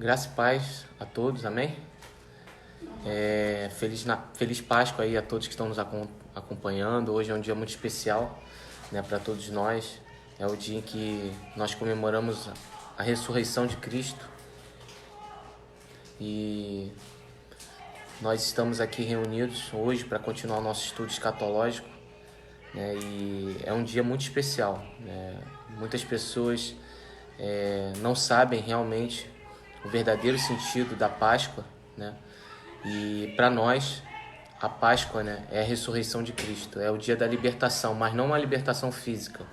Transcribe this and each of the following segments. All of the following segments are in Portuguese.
Graça e paz a todos, amém? Feliz Páscoa aí a todos que estão nos acompanhando. Hoje é um dia muito especial, né, para todos nós. É o dia em que nós comemoramos a ressurreição de Cristo. E nós estamos aqui reunidos hoje para continuar o nosso estudo escatológico, né? E é um dia muito especial, né? Muitas pessoas não sabem realmente o verdadeiro sentido da Páscoa, né? E para nós, a Páscoa, né, é a ressurreição de Cristo, é o dia da libertação, mas não uma libertação física,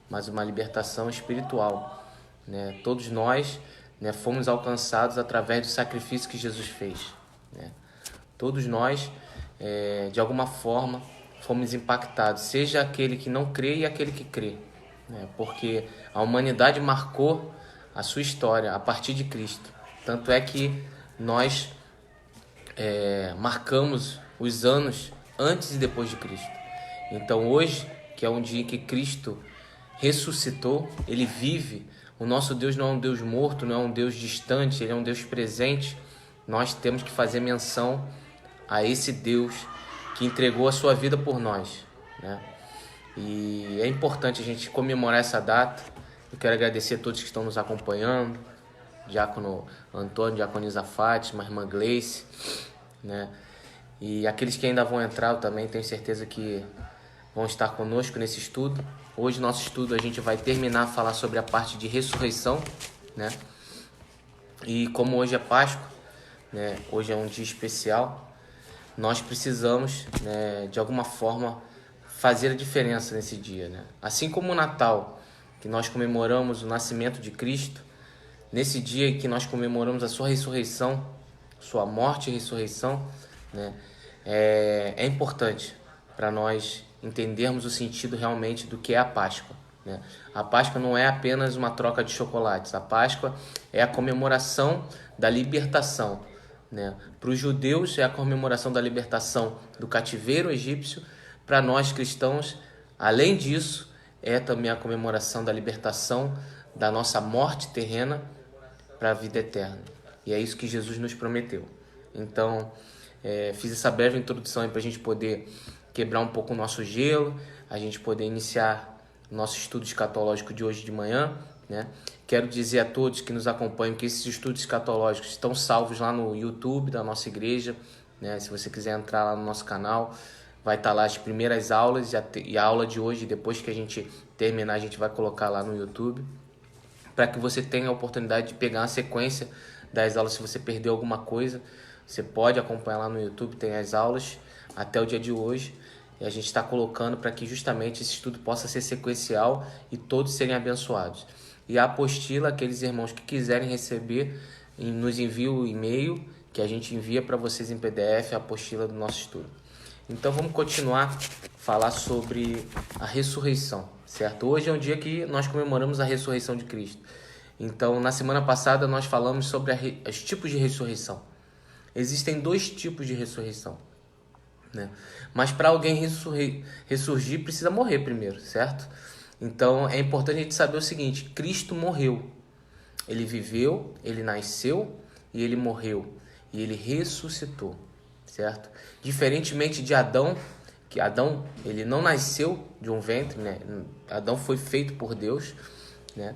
mas uma libertação espiritual, né? Todos nós, né, fomos alcançados através do sacrifício que Jesus fez, né? Todos nós, de alguma forma, fomos impactados, seja aquele que não crê e aquele que crê, né? Porque a humanidade marcou a sua história a partir de Cristo. Tanto é que nós marcamos os anos antes e depois de Cristo. Então hoje, que é um dia que Cristo ressuscitou, Ele vive. O nosso Deus não é um Deus morto, não é um Deus distante, Ele é um Deus presente. Nós temos que fazer menção a esse Deus que entregou a sua vida por nós, né? E é importante a gente comemorar essa data. Eu quero agradecer a todos que estão nos acompanhando, Diácono Antônio, Diaconisa Fátima, Irmã Gleice, né? E aqueles que ainda vão entrar, eu também tenho certeza que vão estar conosco nesse estudo. Hoje, nosso estudo, a gente vai terminar a falar sobre a parte de ressurreição, né? E como hoje é Páscoa, né? Hoje é um dia especial, nós precisamos, né, de alguma forma, fazer a diferença nesse dia, né? Assim como o Natal, que nós comemoramos o nascimento de Cristo, nesse dia que nós comemoramos a sua ressurreição, sua morte e ressurreição, né, é importante para nós entendermos o sentido realmente do que é a Páscoa, né? A Páscoa não é apenas uma troca de chocolates. A Páscoa é a comemoração da libertação, né? Para os judeus é a comemoração da libertação do cativeiro egípcio. Para nós cristãos, além disso, é também a comemoração da libertação da nossa morte terrena para a vida eterna. E é isso que Jesus nos prometeu. Então, fiz essa breve introdução para a gente poder quebrar um pouco o nosso gelo, a gente poder iniciar o nosso estudo escatológico de hoje de manhã, né? Quero dizer a todos que nos acompanham que esses estudos escatológicos estão salvos lá no YouTube da nossa igreja, né? Se você quiser entrar lá no nosso canal, vai estar lá as primeiras aulas e a aula de hoje. Depois que a gente terminar, a gente vai colocar lá no YouTube, para que você tenha a oportunidade de pegar a sequência das aulas. Se você perdeu alguma coisa, você pode acompanhar lá no YouTube, tem as aulas até o dia de hoje. E a gente está colocando para que justamente esse estudo possa ser sequencial e todos serem abençoados. E a apostila, aqueles irmãos que quiserem receber, nos enviem o e-mail que a gente envia para vocês em PDF, a apostila do nosso estudo. Então vamos continuar a falar sobre a ressurreição, certo? Hoje é um dia que nós comemoramos a ressurreição de Cristo. Então, na semana passada nós falamos sobre os tipos de ressurreição. Existem dois tipos de ressurreição, né? Mas para alguém ressurgir, precisa morrer primeiro, certo? Então é importante a gente saber o seguinte: Cristo morreu. Ele viveu, ele nasceu e ele morreu. E ele ressuscitou, certo? Diferentemente de Adão, que Adão ele não nasceu de um ventre, né? Adão foi feito por Deus, né?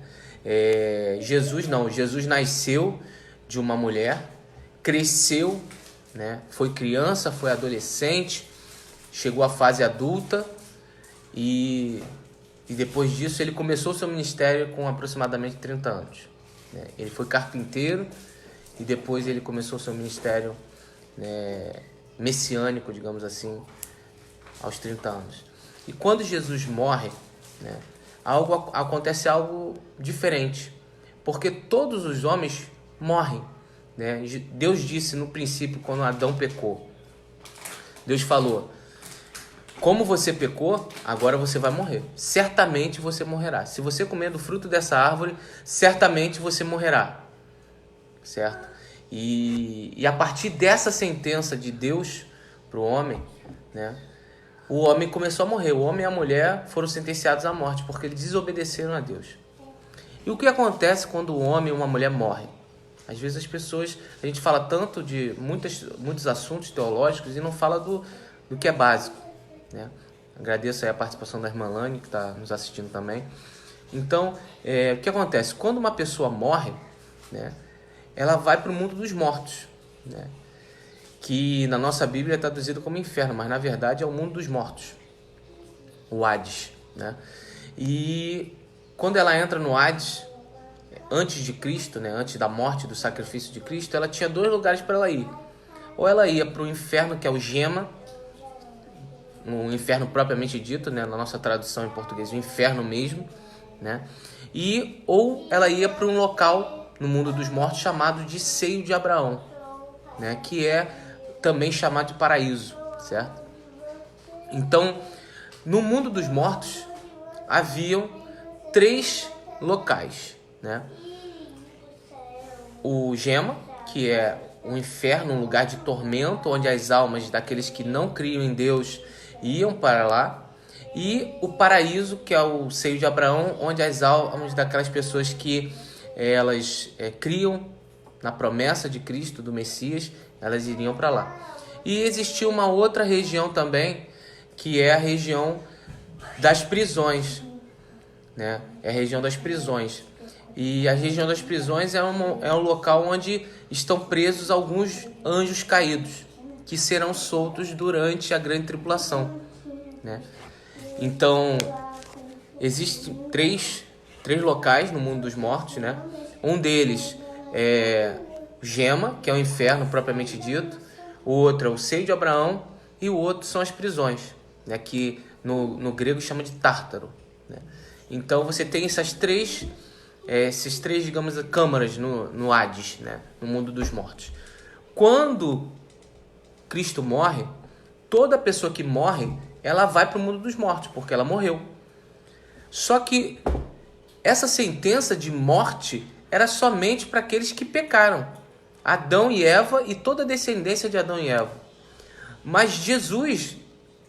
Jesus não. Jesus nasceu de uma mulher, cresceu, né? Foi criança, foi adolescente, chegou à fase adulta e depois disso ele começou seu ministério com aproximadamente 30 anos, né? Ele foi carpinteiro e depois ele começou seu ministério, né, messiânico, digamos assim, aos 30 anos. E quando Jesus morre, né, acontece algo diferente, porque todos os homens morrem, né? Deus disse no princípio, quando Adão pecou, Deus falou: como você pecou, agora você vai morrer. Certamente você morrerá. Se você comer do fruto dessa árvore, certamente você morrerá. Certo? E a partir dessa sentença de Deus para o homem, né, o homem começou a morrer. O homem e a mulher foram sentenciados à morte porque eles desobedeceram a Deus. E o que acontece quando um homem e uma mulher morrem? Às vezes a gente fala tanto de muitos assuntos teológicos e não fala do que é básico, né? Agradeço aí a participação da irmã Lani, que está nos assistindo também. Então, o que acontece? Quando uma pessoa morre, né, ela vai para o mundo dos mortos, né, que na nossa Bíblia é traduzido como inferno, mas na verdade é o mundo dos mortos, o Hades, né? E quando ela entra no Hades, antes de Cristo, né, antes da morte, do sacrifício de Cristo, ela tinha 2 lugares para ela ir. Ou ela ia para o inferno, que é o Gema, um inferno propriamente dito, né, na nossa tradução em português, o inferno mesmo, né? Ou ela ia para um local no mundo dos mortos chamado de Seio de Abraão, né, que é também chamado de paraíso, certo? Então, no mundo dos mortos haviam 3 locais, né? O Gema, que é um inferno, um lugar de tormento, onde as almas daqueles que não criam em Deus iam para lá. E o paraíso, que é o Seio de Abraão, onde as almas daquelas pessoas que elas criam na promessa de Cristo, do Messias, elas iriam para lá. E existia uma outra região também, que é a região das prisões, né? É a região das prisões. E a região das prisões é um local onde estão presos alguns anjos caídos, que serão soltos durante a grande tribulação, né? Então, existem três locais no mundo dos mortos, né? Um deles é Gema, que é o inferno propriamente dito. O outro é o Seio de Abraão. E o outro são as prisões, né? Que no grego chama de Tártaro, né? Então, você tem esses três, digamos, câmaras no Hades, né? No mundo dos mortos. Quando Cristo morre, toda pessoa que morre, ela vai para o mundo dos mortos, porque ela morreu. Só que essa sentença de morte era somente para aqueles que pecaram. Adão e Eva e toda a descendência de Adão e Eva. Mas Jesus,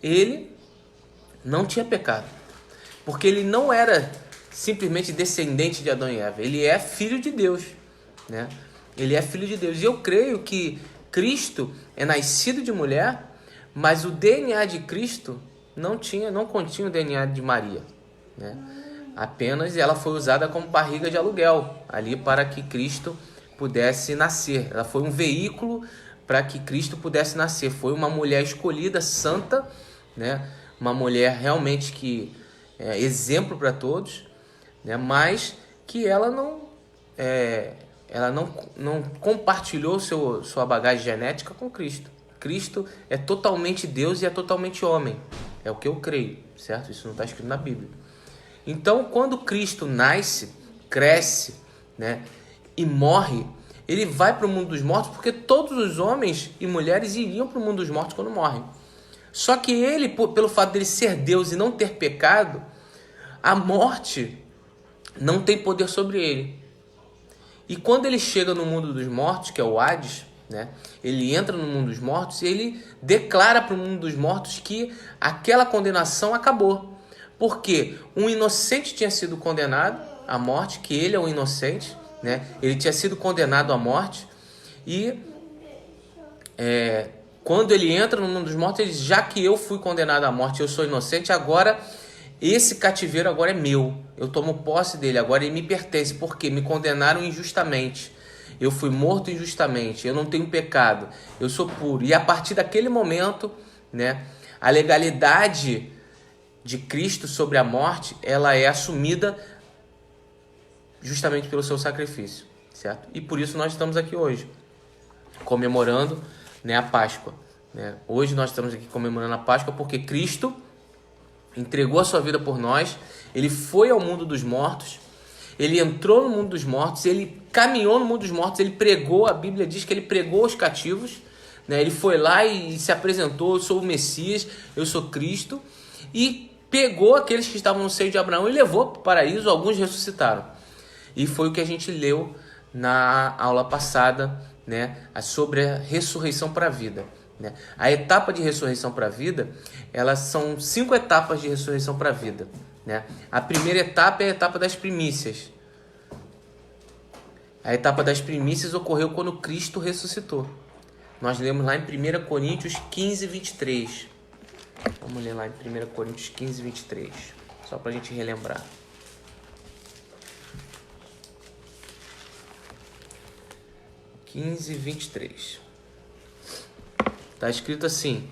ele não tinha pecado. Porque ele não era simplesmente descendente de Adão e Eva. Ele é filho de Deus, né? Ele é filho de Deus. E eu creio que Cristo é nascido de mulher, mas o DNA de Cristo não continha o DNA de Maria, né? Apenas ela foi usada como barriga de aluguel ali para que Cristo pudesse nascer. Ela foi um veículo para que Cristo pudesse nascer. Foi uma mulher escolhida, santa, né? Uma mulher realmente que é exemplo para todos, né? Mas que ela não compartilhou sua bagagem genética com Cristo. Cristo é totalmente Deus e é totalmente homem. É o que eu creio, certo? Isso não está escrito na Bíblia. Então, quando Cristo nasce, cresce, né, e morre, ele vai para o mundo dos mortos, porque todos os homens e mulheres iriam para o mundo dos mortos quando morrem. Só que ele, pelo fato dele ser Deus e não ter pecado, a morte não tem poder sobre ele. E quando ele chega no mundo dos mortos, que é o Hades, né, ele entra no mundo dos mortos e ele declara para o mundo dos mortos que aquela condenação acabou. Porque um inocente tinha sido condenado à morte, que ele é um inocente, né? Ele tinha sido condenado à morte. E quando ele entra no mundo dos mortos, ele diz, já que eu fui condenado à morte, eu sou inocente, agora esse cativeiro agora é meu. Eu tomo posse dele, agora ele me pertence, porque me condenaram injustamente. Eu fui morto injustamente, eu não tenho pecado, eu sou puro. E a partir daquele momento, né, a legalidade de Cristo sobre a morte, ela é assumida justamente pelo seu sacrifício, certo? E por isso nós estamos aqui hoje, comemorando, né, a Páscoa, né? Hoje nós estamos aqui comemorando a Páscoa porque Cristo entregou a sua vida por nós, ele foi ao mundo dos mortos, ele entrou no mundo dos mortos, ele caminhou no mundo dos mortos, ele pregou, a Bíblia diz que ele pregou aos cativos, né? Ele foi lá e se apresentou, eu sou o Messias, eu sou Cristo, e pegou aqueles que estavam no seio de Abraão e levou para o paraíso, alguns ressuscitaram. E foi o que a gente leu na aula passada, né, sobre a ressurreição para a vida, né? A etapa de ressurreição para a vida, elas são 5 etapas de ressurreição para a vida, né? A primeira etapa é a etapa das primícias, A etapa das primícias ocorreu quando Cristo ressuscitou. Nós lemos lá em 1 Coríntios 15, 23. Vamos ler lá em 1 Coríntios 15, 23. Só para a gente relembrar. 15, 23. Está escrito assim: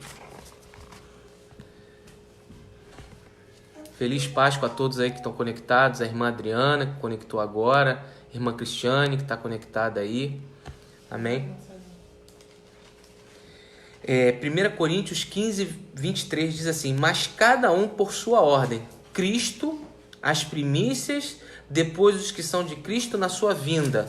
Feliz Páscoa a todos aí que estão conectados. A irmã Adriana, que conectou agora. A irmã Cristiane, que está conectada aí. Amém? 1 Coríntios 15, 23 diz assim: Mas cada um por sua ordem. Cristo, as primícias, depois os que são de Cristo na sua vinda.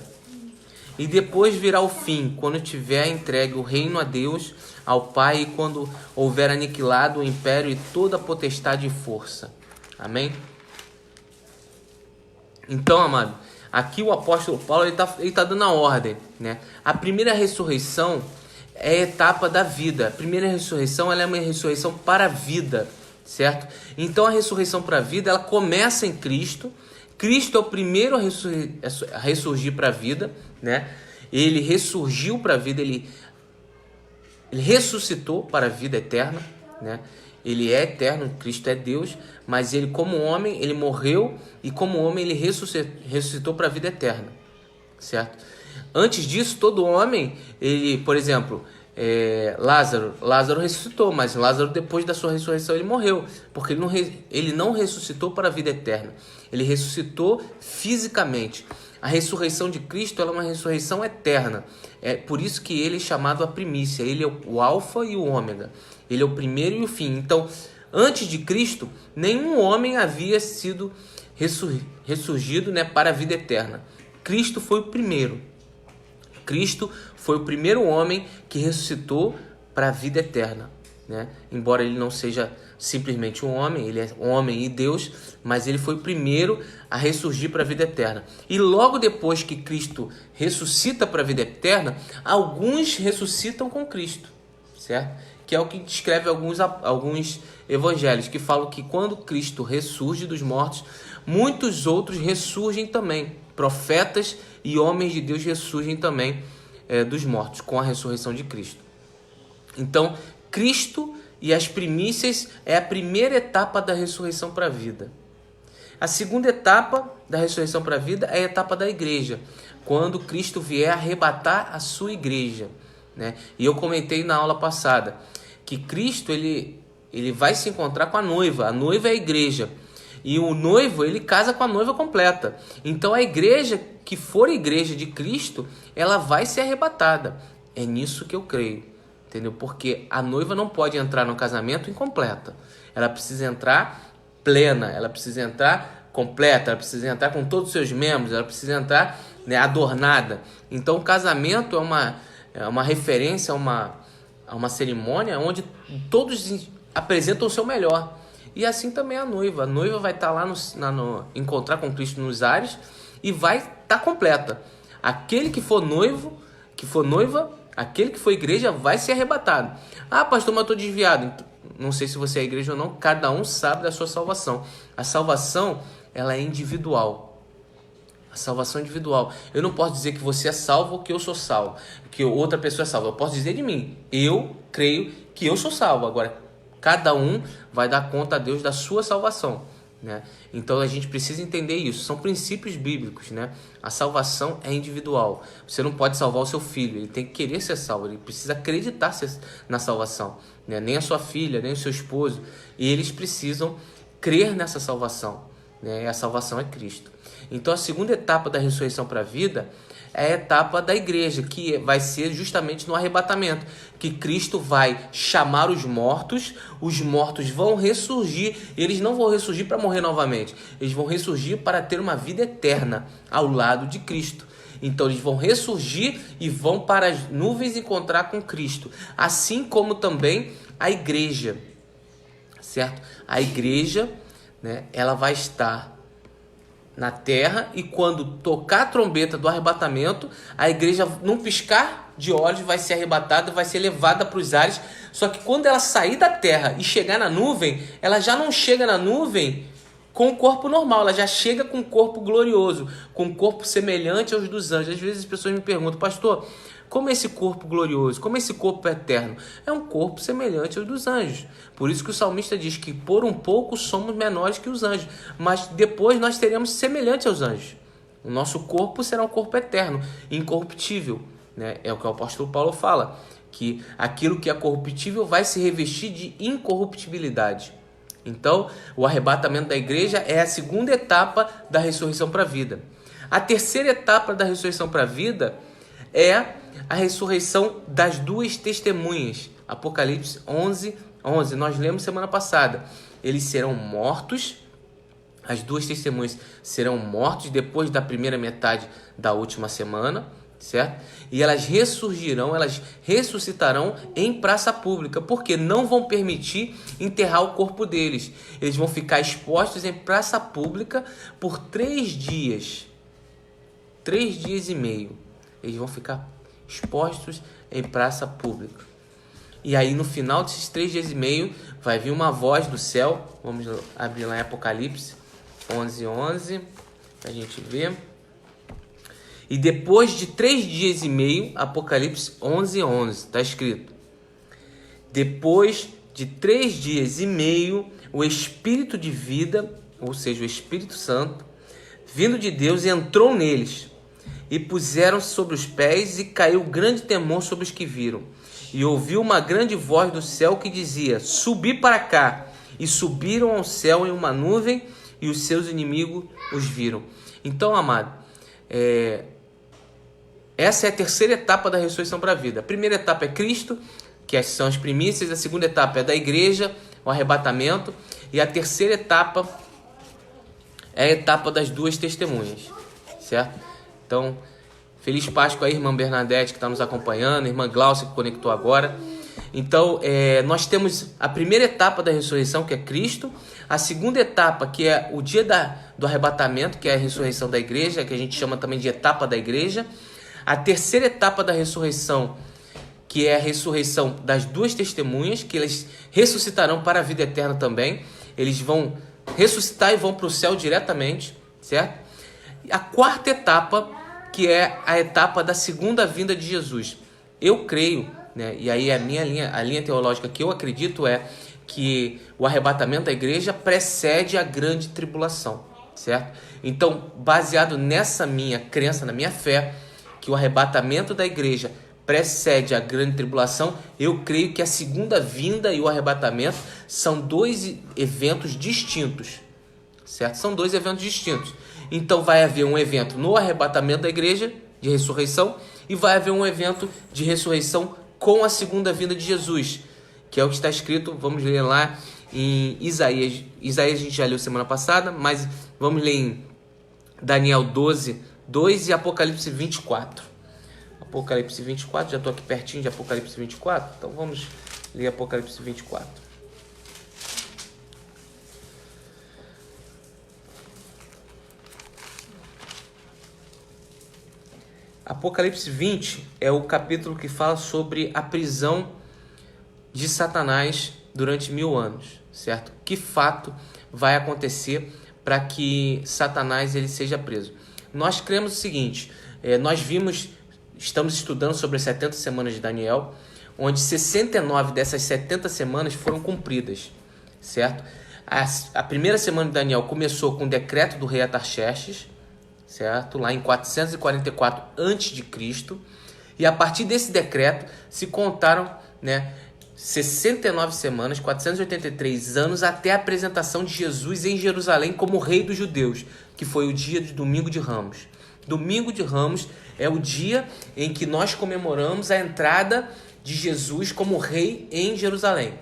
E depois virá o fim, quando tiver entregue o reino a Deus, ao Pai, e quando houver aniquilado o império e toda a potestade e força. Amém? Então, amado, aqui o apóstolo Paulo ele tá dando a ordem, né? A primeira ressurreição é a etapa da vida. A primeira ressurreição ela é uma ressurreição para a vida, certo? Então a ressurreição para a vida ela começa em Cristo. Cristo é o primeiro a ressurgir para a vida, né? Ele ressurgiu para a vida, ele ressuscitou para a vida eterna, né? Ele é eterno, Cristo é Deus, mas ele como homem, ele morreu e como homem ele ressuscitou para a vida eterna, certo? Antes disso, todo homem, ele, por exemplo, Lázaro ressuscitou, mas Lázaro depois da sua ressurreição ele morreu, porque ele não ressuscitou para a vida eterna, ele ressuscitou fisicamente. A ressurreição de Cristo ela é uma ressurreição eterna, é por isso que ele é chamado a primícia, ele é o alfa e o ômega, ele é o primeiro e o fim. Então, antes de Cristo, nenhum homem havia sido ressurgido, né, para a vida eterna. Cristo foi o primeiro. Cristo foi o primeiro homem que ressuscitou para a vida eterna, né? Embora ele não seja simplesmente um homem, ele é homem e Deus, mas ele foi o primeiro a ressurgir para a vida eterna. E logo depois que Cristo ressuscita para a vida eterna, alguns ressuscitam com Cristo, certo? Que é o que descreve alguns evangelhos, que falam que quando Cristo ressurge dos mortos, muitos outros ressurgem também. Profetas e homens de Deus ressurgem também dos mortos, com a ressurreição de Cristo. Então, Cristo e as primícias é a primeira etapa da ressurreição para a vida. A segunda etapa da ressurreição para a vida é a etapa da igreja, quando Cristo vier arrebatar a sua igreja, né? E eu comentei na aula passada que Cristo ele vai se encontrar com a noiva é a igreja. E o noivo, ele casa com a noiva completa. Então a igreja que for igreja de Cristo, ela vai ser arrebatada. É nisso que eu creio, entendeu? Porque a noiva não pode entrar no casamento incompleta. Ela precisa entrar plena, ela precisa entrar completa, ela precisa entrar com todos os seus membros, ela precisa entrar, né, adornada. Então o casamento é uma referência, a uma cerimônia onde todos apresentam o seu melhor. E assim também a noiva vai estar lá encontrar com Cristo nos ares e vai estar completa. Aquele que for noivo, que for noiva, aquele que for igreja vai ser arrebatado. Ah, pastor, mas eu estou desviado. Não sei se você é igreja ou não, cada um sabe da sua salvação. A salvação, ela é individual. A salvação é individual. Eu não posso dizer que você é salvo ou que eu sou salvo, que outra pessoa é salva. Eu posso dizer de mim, eu creio que eu sou salvo. Agora, cada um vai dar conta a Deus da sua salvação, né? Então a gente precisa entender isso. São princípios bíblicos, né? A salvação é individual. Você não pode salvar o seu filho, ele tem que querer ser salvo, ele precisa acreditar na salvação, né? Nem a sua filha, nem o seu esposo. E eles precisam crer nessa salvação, né? E a salvação é Cristo. Então a segunda etapa da ressurreição para a vida é a etapa da igreja, que vai ser justamente no arrebatamento, que Cristo vai chamar os mortos vão ressurgir, eles não vão ressurgir para morrer novamente, eles vão ressurgir para ter uma vida eterna ao lado de Cristo. Então eles vão ressurgir e vão para as nuvens encontrar com Cristo, assim como também a igreja, certo? A igreja, né, ela vai estar na terra, e quando tocar a trombeta do arrebatamento, a igreja, num piscar de olhos, vai ser arrebatada, vai ser levada para os ares. Só que quando ela sair da terra e chegar na nuvem, ela já não chega na nuvem com o corpo normal, ela já chega com um corpo glorioso, com um corpo semelhante aos dos anjos. Às vezes as pessoas me perguntam, pastor, como é esse corpo glorioso? Como é esse corpo eterno? É um corpo semelhante aos dos anjos. Por isso que o salmista diz que por um pouco somos menores que os anjos, mas depois nós teremos semelhante aos anjos. O nosso corpo será um corpo eterno, incorruptível, né? É o que o apóstolo Paulo fala, que aquilo que é corruptível vai se revestir de incorruptibilidade. Então, o arrebatamento da igreja é a segunda etapa da ressurreição para a vida. A terceira etapa da ressurreição para a vida é a ressurreição das duas testemunhas. Apocalipse 11:11. Nós lemos semana passada. Eles serão mortos, as duas testemunhas serão mortos depois da primeira metade da última semana, certo? E elas ressurgirão, elas ressuscitarão em praça pública, porque não vão permitir enterrar o corpo deles. Eles vão ficar expostos em praça pública por 3 dias. 3 dias e meio. Eles vão ficar expostos em praça pública. E aí no final desses 3 dias e meio vai vir uma voz do céu. Vamos abrir lá em Apocalipse 11:11 para a gente ver. E depois de 3 dias e meio, Apocalipse 11:11, está escrito: depois de 3 dias e meio, o Espírito de vida, ou seja, o Espírito Santo, vindo de Deus, entrou neles, e puseram-se sobre os pés, e caiu grande temor sobre os que viram. E ouviu uma grande voz do céu que dizia: subi para cá. E subiram ao céu em uma nuvem, e os seus inimigos os viram. Então, amado, essa é a terceira etapa da ressurreição para a vida. A primeira etapa é Cristo, que são as primícias. A segunda etapa é da igreja, o arrebatamento. E a terceira etapa é a etapa das duas testemunhas, certo? Então, feliz Páscoa aí, irmã Bernadette, que está nos acompanhando, irmã Glaucia, que conectou agora. Então, nós temos a primeira etapa da ressurreição, que é Cristo. A segunda etapa, que é o dia do arrebatamento, que é a ressurreição da igreja, que a gente chama também de etapa da igreja. A terceira etapa da ressurreição, que é a ressurreição das duas testemunhas, que eles ressuscitarão para a vida eterna também. Eles vão ressuscitar e vão para o céu diretamente, certo? E a quarta etapa, que é a etapa da segunda vinda de Jesus. Eu creio, né, e aí a linha teológica que eu acredito é que o arrebatamento da igreja precede a grande tribulação, certo? Então, baseado nessa minha crença, na minha fé, que o arrebatamento da igreja precede a grande tribulação, eu creio que a segunda vinda e o arrebatamento são 2 eventos distintos, certo? São 2 eventos distintos. Então vai haver um evento no arrebatamento da igreja, de ressurreição, e vai haver um evento de ressurreição com a segunda vinda de Jesus, que é o que está escrito, vamos ler lá em Isaías. Isaías a gente já leu semana passada, mas vamos ler em Daniel 12:2 e Apocalipse 24. Apocalipse 24, já estou aqui pertinho de Apocalipse 24, então vamos ler Apocalipse 24. Apocalipse 20 é o capítulo que fala sobre a prisão de Satanás durante 1000 anos, certo? Que fato vai acontecer para que Satanás ele seja preso? Nós cremos o seguinte, estamos estudando sobre as 70 semanas de Daniel, onde 69 dessas 70 semanas foram cumpridas, certo? A primeira semana de Daniel começou com o decreto do rei Artaxerxes, certo? Lá em 444 a.C. E a partir desse decreto se contaram, 69 semanas, 483 anos até a apresentação de Jesus em Jerusalém como rei dos judeus, que foi o dia de Domingo de Ramos. Domingo de Ramos é o dia em que nós comemoramos a entrada de Jesus como rei em Jerusalém.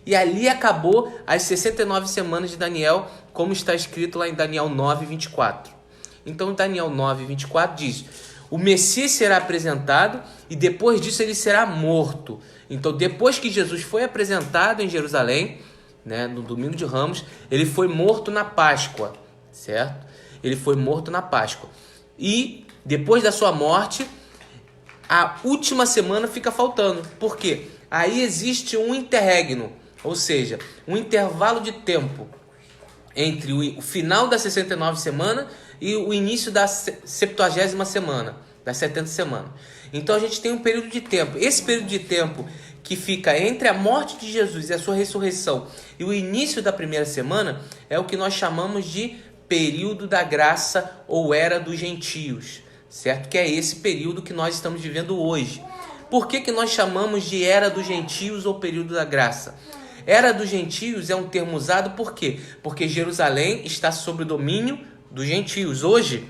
E ali acabou as 69 semanas de Daniel, como está escrito lá em Daniel 9:24. Então, Daniel 9:24 diz: o Messias será apresentado e depois disso ele será morto. Então, depois que Jesus foi apresentado em Jerusalém, no Domingo de Ramos, ele foi morto na Páscoa, certo? Ele foi morto na Páscoa. E depois da sua morte, a última semana fica faltando. Por quê? Aí existe um interregno, ou seja, um intervalo de tempo entre o final da 69 semana e o início da 70ª semana, das 70 semanas. Então a gente tem um período de tempo. Esse período de tempo que fica entre a morte de Jesus e a sua ressurreição e o início da primeira semana é o que nós chamamos de período da graça ou era dos gentios, certo? Que é esse período que nós estamos vivendo hoje. Por que nós chamamos de era dos gentios ou período da graça? Era dos gentios é um termo usado por quê? Porque Jerusalém está sob o domínio dos gentios. Hoje,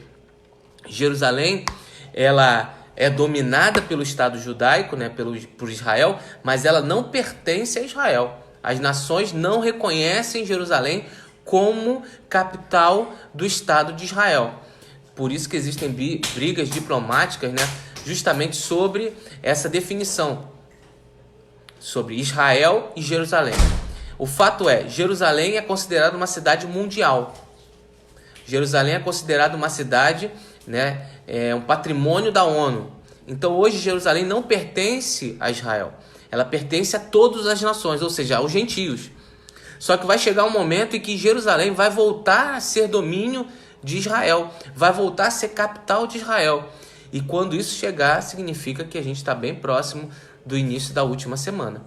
Jerusalém, ela é dominada pelo Estado judaico, né, por Israel, mas ela não pertence a Israel. As nações não reconhecem Jerusalém como capital do Estado de Israel. Por isso que existem brigas diplomáticas, né, justamente sobre essa definição, sobre Israel e Jerusalém. O fato é, Jerusalém é considerada uma cidade mundial. Jerusalém é considerada uma cidade, né, um patrimônio da ONU. Então hoje Jerusalém não pertence a Israel. Ela pertence a todas as nações, ou seja, aos gentios. Só que vai chegar um momento em que Jerusalém vai voltar a ser domínio de Israel. Vai voltar a ser capital de Israel. E quando isso chegar, significa que a gente está bem próximo do início da última semana.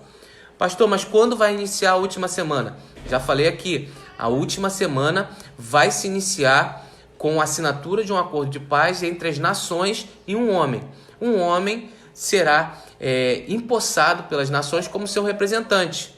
Pastor, mas quando vai iniciar a última semana? Já falei aqui, a última semana vai se iniciar com a assinatura de um acordo de paz entre as nações e um homem. Um homem será empossado pelas nações como seu representante.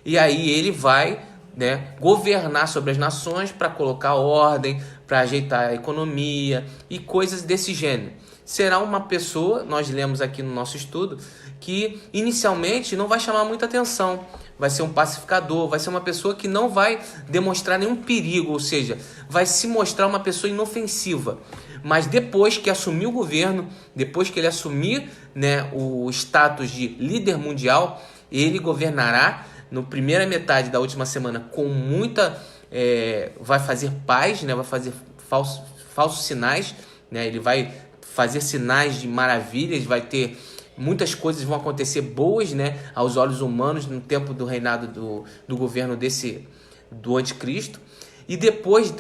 E aí ele vai, né, governar sobre as nações para colocar ordem, para ajeitar a economia e coisas desse gênero. Será uma pessoa, nós lemos aqui no nosso estudo, que inicialmente não vai chamar muita atenção. Vai ser um pacificador, vai ser uma pessoa que não vai demonstrar nenhum perigo, ou seja, vai se mostrar uma pessoa inofensiva. Mas depois que assumir o governo, depois que ele assumir, né, o status de líder mundial, ele governará na primeira metade da última semana com muita... vai fazer paz, né, vai fazer falsos sinais, né, ele vai fazer sinais de maravilhas, vai ter... Muitas coisas vão acontecer boas, né, aos olhos humanos no tempo do reinado do governo do anticristo. E depois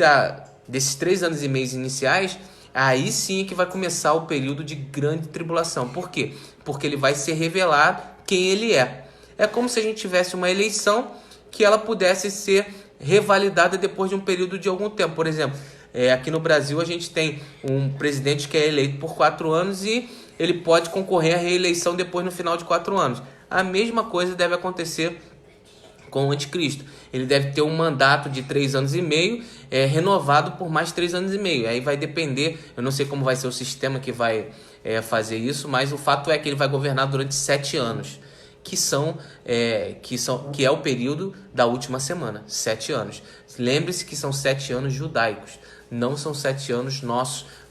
desses 3 anos e meio iniciais, aí sim é que vai começar o período de grande tribulação. Por quê? Porque ele vai ser revelado quem ele é. É como se a gente tivesse uma eleição que ela pudesse ser revalidada depois de um período de algum tempo. Por exemplo, aqui no Brasil a gente tem um presidente que é eleito por 4 anos e ele pode concorrer à reeleição depois no final de 4 anos. A mesma coisa deve acontecer com o anticristo. Ele deve ter um mandato de 3 anos e meio, renovado por mais 3 anos e meio. Aí vai depender, eu não sei como vai ser o sistema que vai fazer isso, mas o fato é que ele vai governar durante 7 anos, que é o período da última semana, 7 anos. Lembre-se que são 7 anos judaicos, não são 7 anos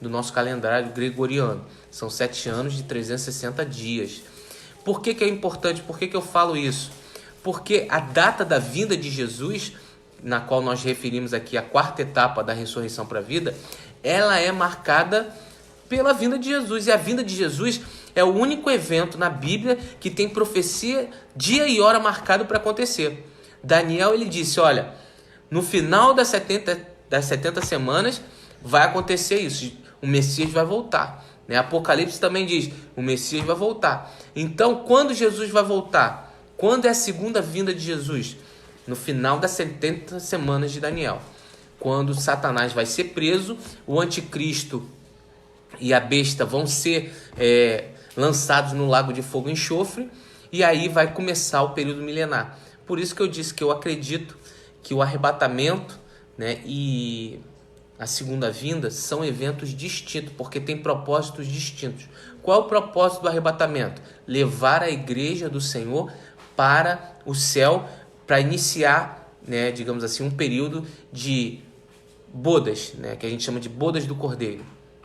do nosso calendário gregoriano. São 7 anos de 360 dias. Por que é importante? Por que eu falo isso? Porque a data da vinda de Jesus, na qual nós referimos aqui a 4ª etapa da ressurreição para a vida, ela é marcada pela vinda de Jesus. E a vinda de Jesus é o único evento na Bíblia que tem profecia, dia e hora marcado para acontecer. Daniel, ele disse, olha, no final das 70 semanas vai acontecer isso. O Messias vai voltar. Apocalipse também diz, o Messias vai voltar. Então, quando Jesus vai voltar? Quando é a segunda vinda de Jesus? No final das 70 semanas de Daniel. Quando Satanás vai ser preso, o anticristo e a besta vão ser lançados no lago de fogo e enxofre, e aí vai começar o período milenar. Por isso que eu disse que eu acredito que o arrebatamento, né, e a segunda vinda são eventos distintos, porque tem propósitos distintos. Qual é o propósito do arrebatamento? Levar a igreja do Senhor para o céu, para iniciar, né, digamos assim, um período de bodas, né, que a gente chama de bodas do Cordeiro.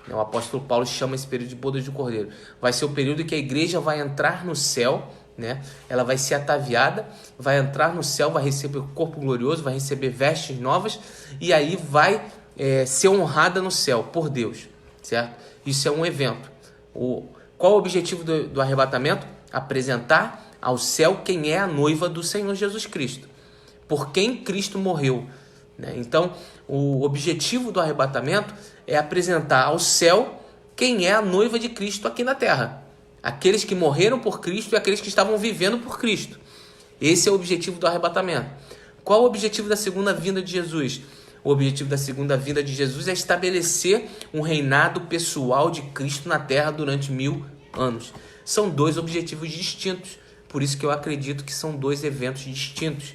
O apóstolo Paulo chama esse período de bodas do Cordeiro. Vai ser o período que a igreja vai entrar no céu, né? Ela vai ser ataviada, vai entrar no céu, vai receber o corpo glorioso, vai receber vestes novas, e aí vai ser honrada no céu por Deus, certo? Isso é um evento. Qual o objetivo do arrebatamento? Apresentar ao céu quem é a noiva do Senhor Jesus Cristo. Por quem Cristo morreu, né? Então, o objetivo do arrebatamento é apresentar ao céu quem é a noiva de Cristo aqui na terra. Aqueles que morreram por Cristo e aqueles que estavam vivendo por Cristo. Esse é o objetivo do arrebatamento. Qual o objetivo da segunda vinda de Jesus? O objetivo da segunda vinda de Jesus é estabelecer um reinado pessoal de Cristo na terra durante 1000 anos. São dois objetivos distintos. Por isso que eu acredito que são dois eventos distintos.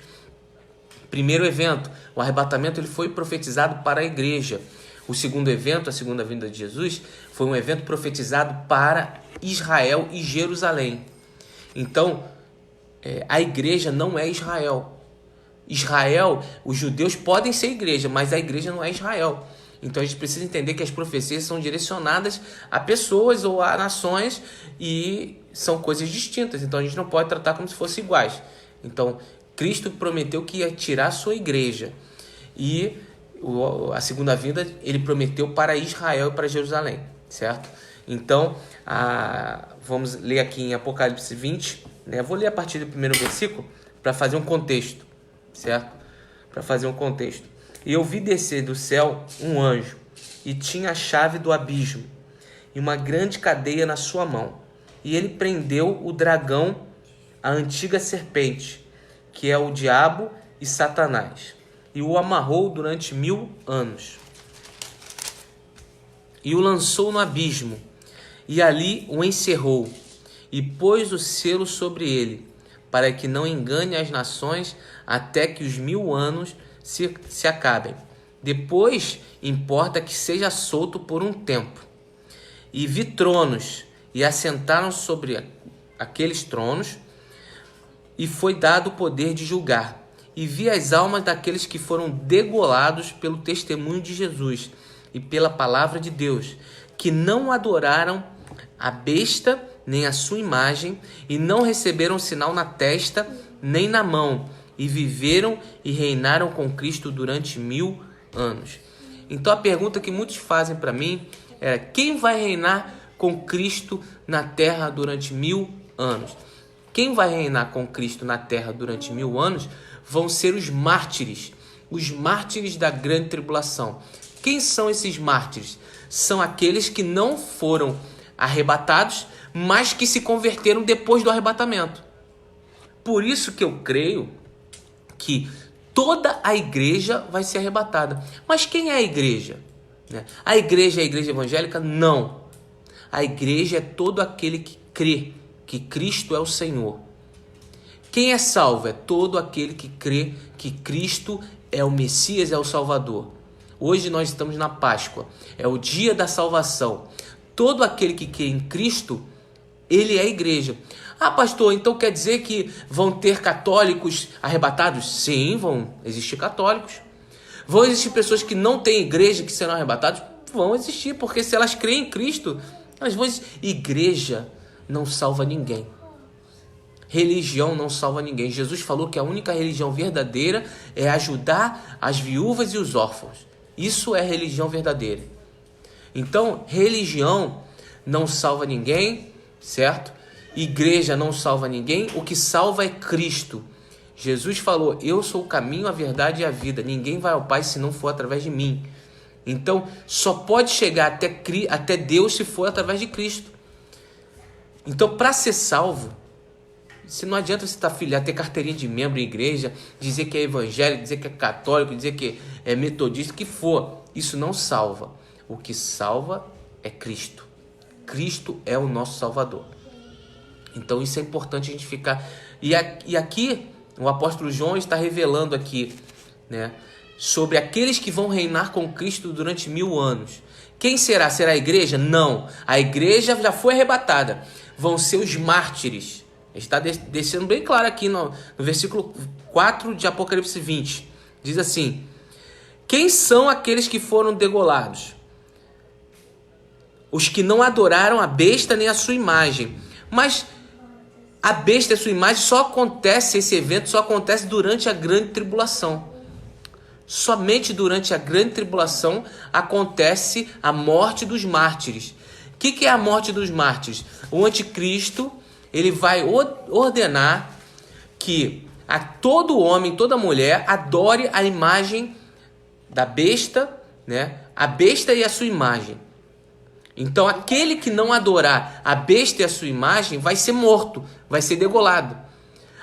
Primeiro evento, o arrebatamento, ele foi profetizado para a igreja. O segundo evento, a segunda vinda de Jesus, foi um evento profetizado para Israel e Jerusalém. Então, a igreja não é Israel. Israel, os judeus podem ser igreja, mas a igreja não é Israel. Então a gente precisa entender que as profecias são direcionadas a pessoas ou a nações e são coisas distintas. Então a gente não pode tratar como se fossem iguais. Então Cristo prometeu que ia tirar a sua igreja. E a segunda vinda ele prometeu para Israel e para Jerusalém, certo? Então, vamos ler aqui em Apocalipse 20, né? Vou ler a partir do primeiro versículo para fazer um contexto, certo? Para fazer um contexto. E eu vi descer do céu um anjo, e tinha a chave do abismo, e uma grande cadeia na sua mão. E ele prendeu o dragão, a antiga serpente, que é o diabo e Satanás, e o amarrou durante 1000 anos. E o lançou no abismo, e ali o encerrou, e pôs o selo sobre ele, para que não engane as nações até que os 1000 anos se acabem. Depois importa que seja solto por um tempo. E vi tronos, e assentaram sobre aqueles tronos, e foi dado o poder de julgar. E vi as almas daqueles que foram degolados pelo testemunho de Jesus e pela palavra de Deus, que não adoraram a besta nem a sua imagem, e não receberam sinal na testa nem na mão, e viveram e reinaram com Cristo durante 1000 anos. Então a pergunta que muitos fazem para mim é: quem vai reinar com Cristo na terra durante 1000 anos? Quem vai reinar com Cristo na terra durante 1000 anos vão ser os mártires da grande tribulação. Quem são esses mártires? São aqueles que não foram arrebatados, mas que se converteram depois do arrebatamento. Por isso que eu creio que toda a igreja vai ser arrebatada. Mas quem é a igreja? A igreja é a igreja evangélica? Não. A igreja é todo aquele que crê que Cristo é o Senhor. Quem é salvo? É todo aquele que crê que Cristo é o Messias, é o Salvador. Hoje nós estamos na Páscoa, é o dia da salvação. Todo aquele que crê em Cristo, ele é a igreja. Ah, pastor, então quer dizer que vão ter católicos arrebatados? Sim, vão existir católicos. Vão existir pessoas que não têm igreja que serão arrebatadas? Vão existir, porque se elas creem em Cristo, elas vão existir. Igreja não salva ninguém. Religião não salva ninguém. Jesus falou que a única religião verdadeira é ajudar as viúvas e os órfãos. Isso é religião verdadeira. Então, religião não salva ninguém, certo? Igreja não salva ninguém. O que salva é Cristo. Jesus falou: eu sou o caminho, a verdade e a vida. Ninguém vai ao Pai se não for através de mim. Então, só pode chegar até Deus se for através de Cristo. Então, para ser salvo, se não adianta você estar filiado, ter carteirinha de membro em igreja, dizer que é evangélico, dizer que é católico, dizer que é metodista, o que for. Isso não salva. O que salva é Cristo. Cristo é o nosso Salvador. Então isso é importante a gente ficar... E aqui o apóstolo João está revelando aqui, né, sobre aqueles que vão reinar com Cristo durante 1000 anos. Quem será? Será a igreja? Não. A igreja já foi arrebatada. Vão ser os mártires. Está descendo bem claro aqui no versículo 4 de Apocalipse 20. Diz assim: quem são aqueles que foram degolados? Os que não adoraram a besta nem a sua imagem. Mas a besta e a sua imagem esse evento só acontece durante a grande tribulação. Somente durante a grande tribulação acontece a morte dos mártires. O que é a morte dos mártires? O anticristo, ele vai ordenar que a todo homem, toda mulher adore a imagem da besta, né? A besta e a sua imagem. Então aquele que não adorar a besta e a sua imagem vai ser morto, vai ser degolado.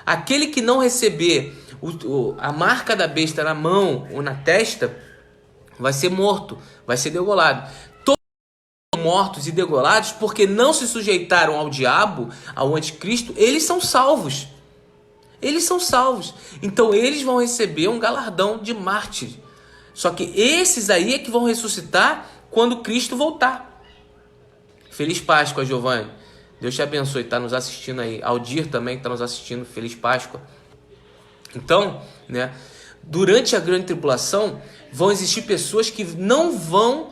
Aquele que não receber a marca da besta na mão ou na testa vai ser morto, vai ser degolado. Todos mortos e degolados porque não se sujeitaram ao diabo, ao anticristo, eles são salvos. Eles são salvos. Então eles vão receber um galardão de mártir. Só que esses aí é que vão ressuscitar quando Cristo voltar. Feliz Páscoa, Giovanni. Deus te abençoe, está nos assistindo aí. Aldir também está nos assistindo. Feliz Páscoa. Então, né, durante a grande tribulação, vão existir pessoas que não vão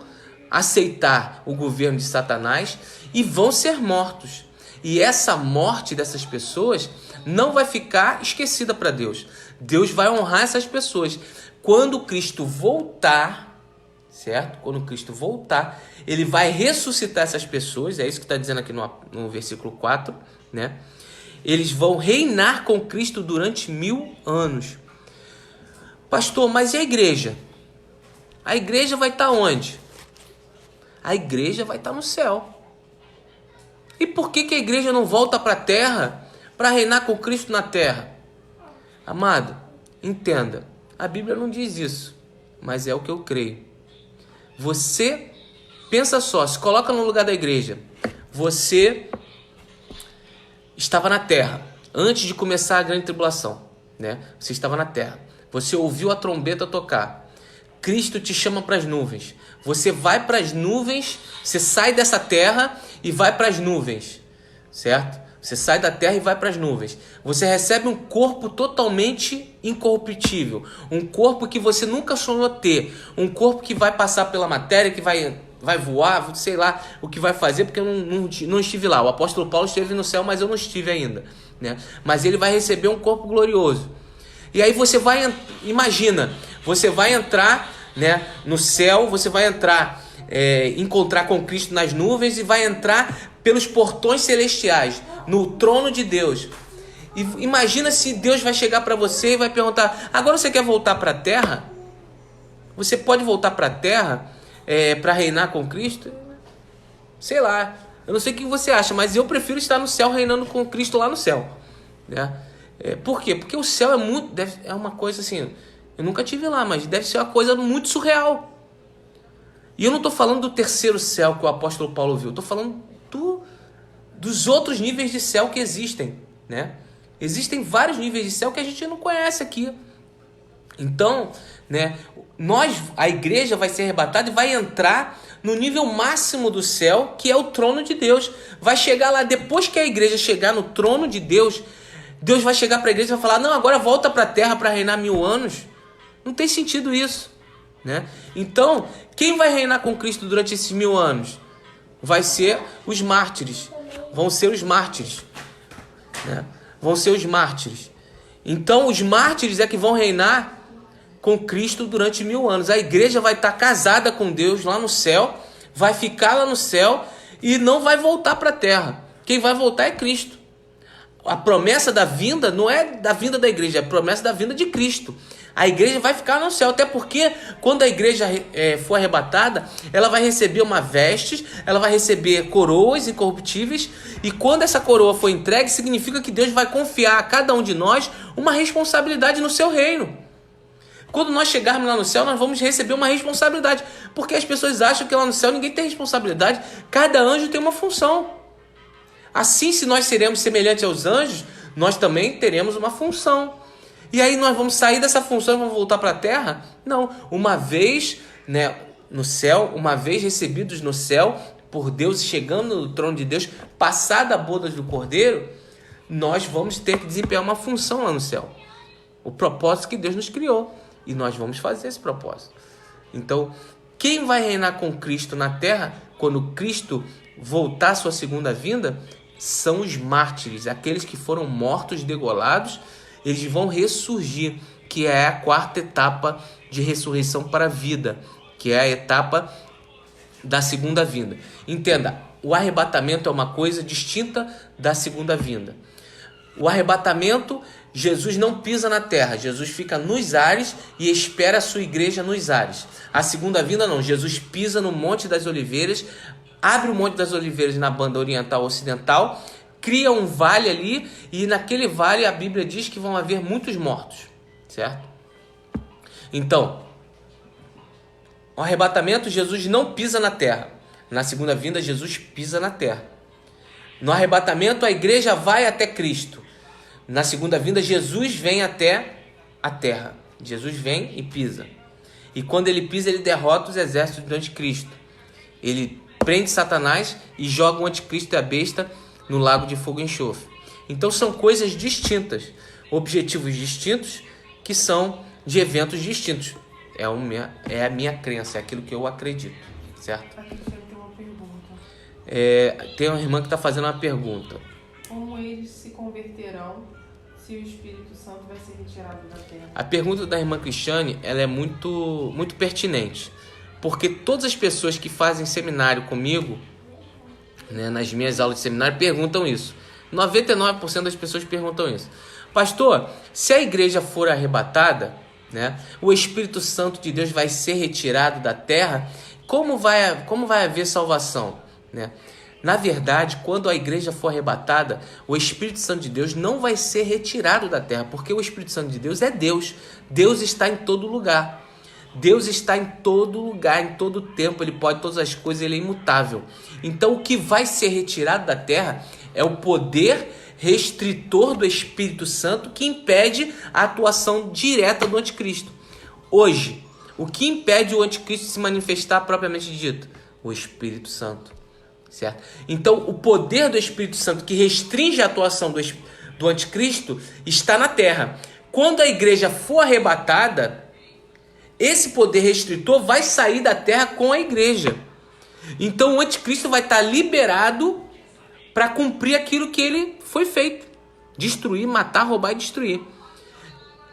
aceitar o governo de Satanás e vão ser mortos. E essa morte dessas pessoas não vai ficar esquecida para Deus. Deus vai honrar essas pessoas. Quando Cristo voltar, certo? Quando Cristo voltar, ele vai ressuscitar essas pessoas, é isso que está dizendo aqui no versículo 4, né? Eles vão reinar com Cristo durante 1000 anos. Pastor, mas e a igreja? A igreja vai estar onde? A igreja vai estar no céu. E por que a igreja não volta para a terra para reinar com Cristo na terra? Amado, entenda, a Bíblia não diz isso, mas é o que eu creio. Você, pensa só, se coloca no lugar da igreja. Você estava na terra, antes de começar a grande tribulação, né? Você estava na terra, você ouviu a trombeta tocar, Cristo te chama para as nuvens, você vai para as nuvens, você sai dessa terra e vai para as nuvens, certo? Você sai da terra e vai para as nuvens. Você recebe um corpo totalmente incorruptível. Um corpo que você nunca sonhou ter. Um corpo que vai passar pela matéria, que vai voar, sei lá o que vai fazer, porque eu não estive lá. O apóstolo Paulo esteve no céu, mas eu não estive ainda, né? Mas ele vai receber um corpo glorioso. E aí você vai, imagina, você vai entrar, né, no céu, você vai entrar, encontrar com Cristo nas nuvens e vai entrar pelos portões celestiais, no trono de Deus. E imagina se Deus vai chegar para você e vai perguntar: agora você quer voltar para a terra? Você pode voltar para a terra para reinar com Cristo? Sei lá, eu não sei o que você acha, mas eu prefiro estar no céu reinando com Cristo lá no céu, né? Por quê? Porque o céu é uma coisa assim, eu nunca tive lá, mas deve ser uma coisa muito surreal. E eu não estou falando do terceiro céu que o apóstolo Paulo viu, estou falando dos outros níveis de céu que existem, né? Existem vários níveis de céu que a gente não conhece aqui. Então, né, a igreja vai ser arrebatada e vai entrar no nível máximo do céu, que é o trono de Deus. Vai chegar lá, depois que a igreja chegar no trono de Deus, Deus vai chegar para a igreja e vai falar: não, agora volta para a terra para reinar 1000 anos. Não tem sentido isso, né? Então, quem vai reinar com Cristo durante esses 1000 anos? Vai ser os mártires. Vão ser os mártires, né? Vão ser os mártires. Então os mártires é que vão reinar com Cristo durante 1000 anos. A igreja vai estar casada com Deus lá no céu, vai ficar lá no céu e não vai voltar para a terra. Quem vai voltar é Cristo. A promessa da vinda não é da vinda da igreja, é a promessa da vinda de Cristo. A igreja vai ficar no céu, até porque quando a igreja for arrebatada, ela vai receber uma veste, ela vai receber coroas incorruptíveis, e quando essa coroa for entregue, significa que Deus vai confiar a cada um de nós uma responsabilidade no seu reino. Quando nós chegarmos lá no céu, nós vamos receber uma responsabilidade, porque as pessoas acham que lá no céu ninguém tem responsabilidade, cada anjo tem uma função. Assim, se nós seremos semelhantes aos anjos, nós também teremos uma função. E aí nós vamos sair dessa função e vamos voltar para a terra? Não. Uma vez, né, no céu, uma vez recebidos no céu por Deus, chegando no trono de Deus, passada a boda do Cordeiro, nós vamos ter que desempenhar uma função lá no céu. O propósito que Deus nos criou. E nós vamos fazer esse propósito. Então, quem vai reinar com Cristo na terra, quando Cristo voltar à sua segunda vinda, são os mártires, aqueles que foram mortos, degolados. Eles vão ressurgir, que é a quarta etapa de ressurreição para a vida, que é a etapa da segunda vinda. Entenda, o arrebatamento é uma coisa distinta da segunda vinda. O arrebatamento Jesus não pisa na terra, Jesus fica nos ares e espera a sua igreja nos ares. A segunda vinda não, Jesus pisa no Monte das Oliveiras, abre o Monte das Oliveiras na banda oriental ocidental, cria um vale ali e naquele vale a Bíblia diz que vão haver muitos mortos, certo? Então, o arrebatamento, Jesus não pisa na terra. Na segunda vinda, Jesus pisa na terra. No arrebatamento, a igreja vai até Cristo. Na segunda vinda, Jesus vem até a terra. Jesus vem e pisa. E quando ele pisa, ele derrota os exércitos do anticristo. Ele prende Satanás e joga o anticristo e a besta no lago de fogo e enxofre. Então são coisas distintas, objetivos distintos, que são de eventos distintos. É a minha crença, é aquilo que eu acredito, certo? Aqui tem uma pergunta. Tem uma irmã que está fazendo uma pergunta. Como eles se converterão se o Espírito Santo vai ser retirado da terra? A pergunta da irmã Cristiane, ela é muito, muito pertinente, porque todas as pessoas que fazem seminário comigo, né, nas minhas aulas de seminário, perguntam isso. 99% das pessoas perguntam isso. Pastor, se a igreja for arrebatada, né, o Espírito Santo de Deus vai ser retirado da terra, como vai haver salvação, né? Na verdade, quando a igreja for arrebatada, o Espírito Santo de Deus não vai ser retirado da terra, porque o Espírito Santo de Deus é Deus. Deus está em todo lugar. Deus está em todo lugar, em todo tempo. Ele pode todas as coisas, ele é imutável. Então, o que vai ser retirado da terra é o poder restritor do Espírito Santo que impede a atuação direta do anticristo. Hoje, o que impede o anticristo de se manifestar propriamente dito? O Espírito Santo. Certo? Então, o poder do Espírito Santo que restringe a atuação do anticristo está na terra. Quando a igreja for arrebatada, esse poder restritor vai sair da terra com a igreja. Então, o anticristo vai estar liberado para cumprir aquilo que ele foi feito. Destruir, matar, roubar e destruir.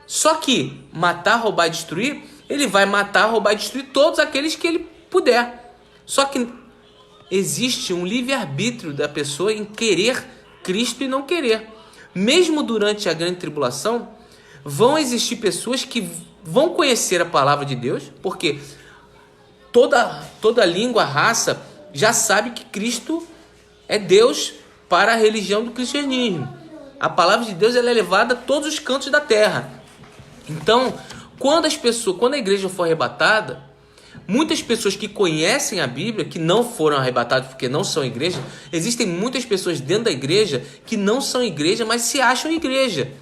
Só que matar, roubar e destruir, ele vai matar, roubar e destruir todos aqueles que ele puder. Só que existe um livre-arbítrio da pessoa em querer Cristo e não querer. Mesmo durante a grande tribulação, vão existir pessoas que vão conhecer a palavra de Deus, porque toda língua, raça, já sabe que Cristo é Deus para a religião do cristianismo. A palavra de Deus ela é levada a todos os cantos da terra. Então, quando a igreja for arrebatada, muitas pessoas que conhecem a Bíblia, que não foram arrebatadas porque não são igreja, existem muitas pessoas dentro da igreja que não são igreja, mas se acham igreja.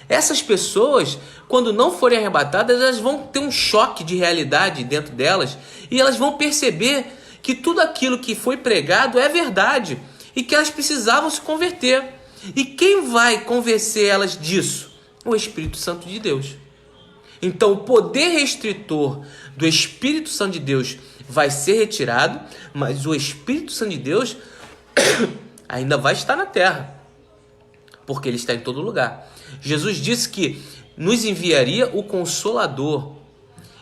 Essas pessoas, quando não forem arrebatadas, elas vão ter um choque de realidade dentro delas e elas vão perceber que tudo aquilo que foi pregado é verdade e que elas precisavam se converter. E quem vai convencer elas disso? O Espírito Santo de Deus. Então, o poder restritor do Espírito Santo de Deus vai ser retirado, mas o Espírito Santo de Deus ainda vai estar na terra, porque ele está em todo lugar. Jesus disse que nos enviaria o Consolador,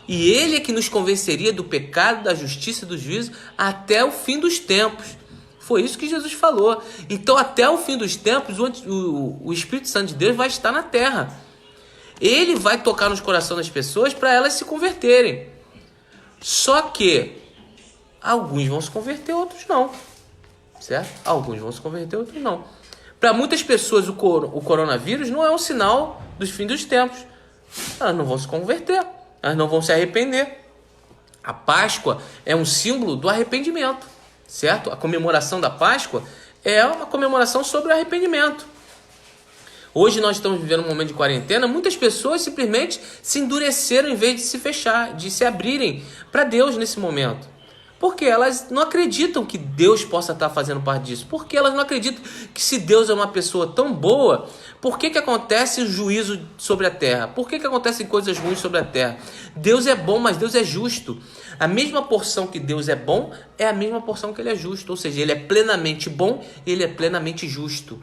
e ele é que nos convenceria do pecado, da justiça e do juízo até o fim dos tempos. Foi isso que Jesus falou. Então, até o fim dos tempos, o Espírito Santo de Deus vai estar na terra. Ele vai tocar nos corações das pessoas para elas se converterem. Só que alguns vão se converter, outros não. Certo? Alguns vão se converter, outros não. Para muitas pessoas, o coronavírus não é um sinal dos fins dos tempos. Elas não vão se converter. Elas não vão se arrepender. A Páscoa é um símbolo do arrependimento. Certo? A comemoração da Páscoa é uma comemoração sobre o arrependimento. Hoje nós estamos vivendo um momento de quarentena, muitas pessoas simplesmente se endureceram em vez de se fechar, de se abrirem para Deus nesse momento. Porque elas não acreditam que Deus possa estar fazendo parte disso. Porque elas não acreditam que se Deus é uma pessoa tão boa, por que acontece o juízo sobre a terra? Por que acontecem coisas ruins sobre a terra? Deus é bom, mas Deus é justo. A mesma porção que Deus é bom é a mesma porção que ele é justo. Ou seja, ele é plenamente bom e ele é plenamente justo.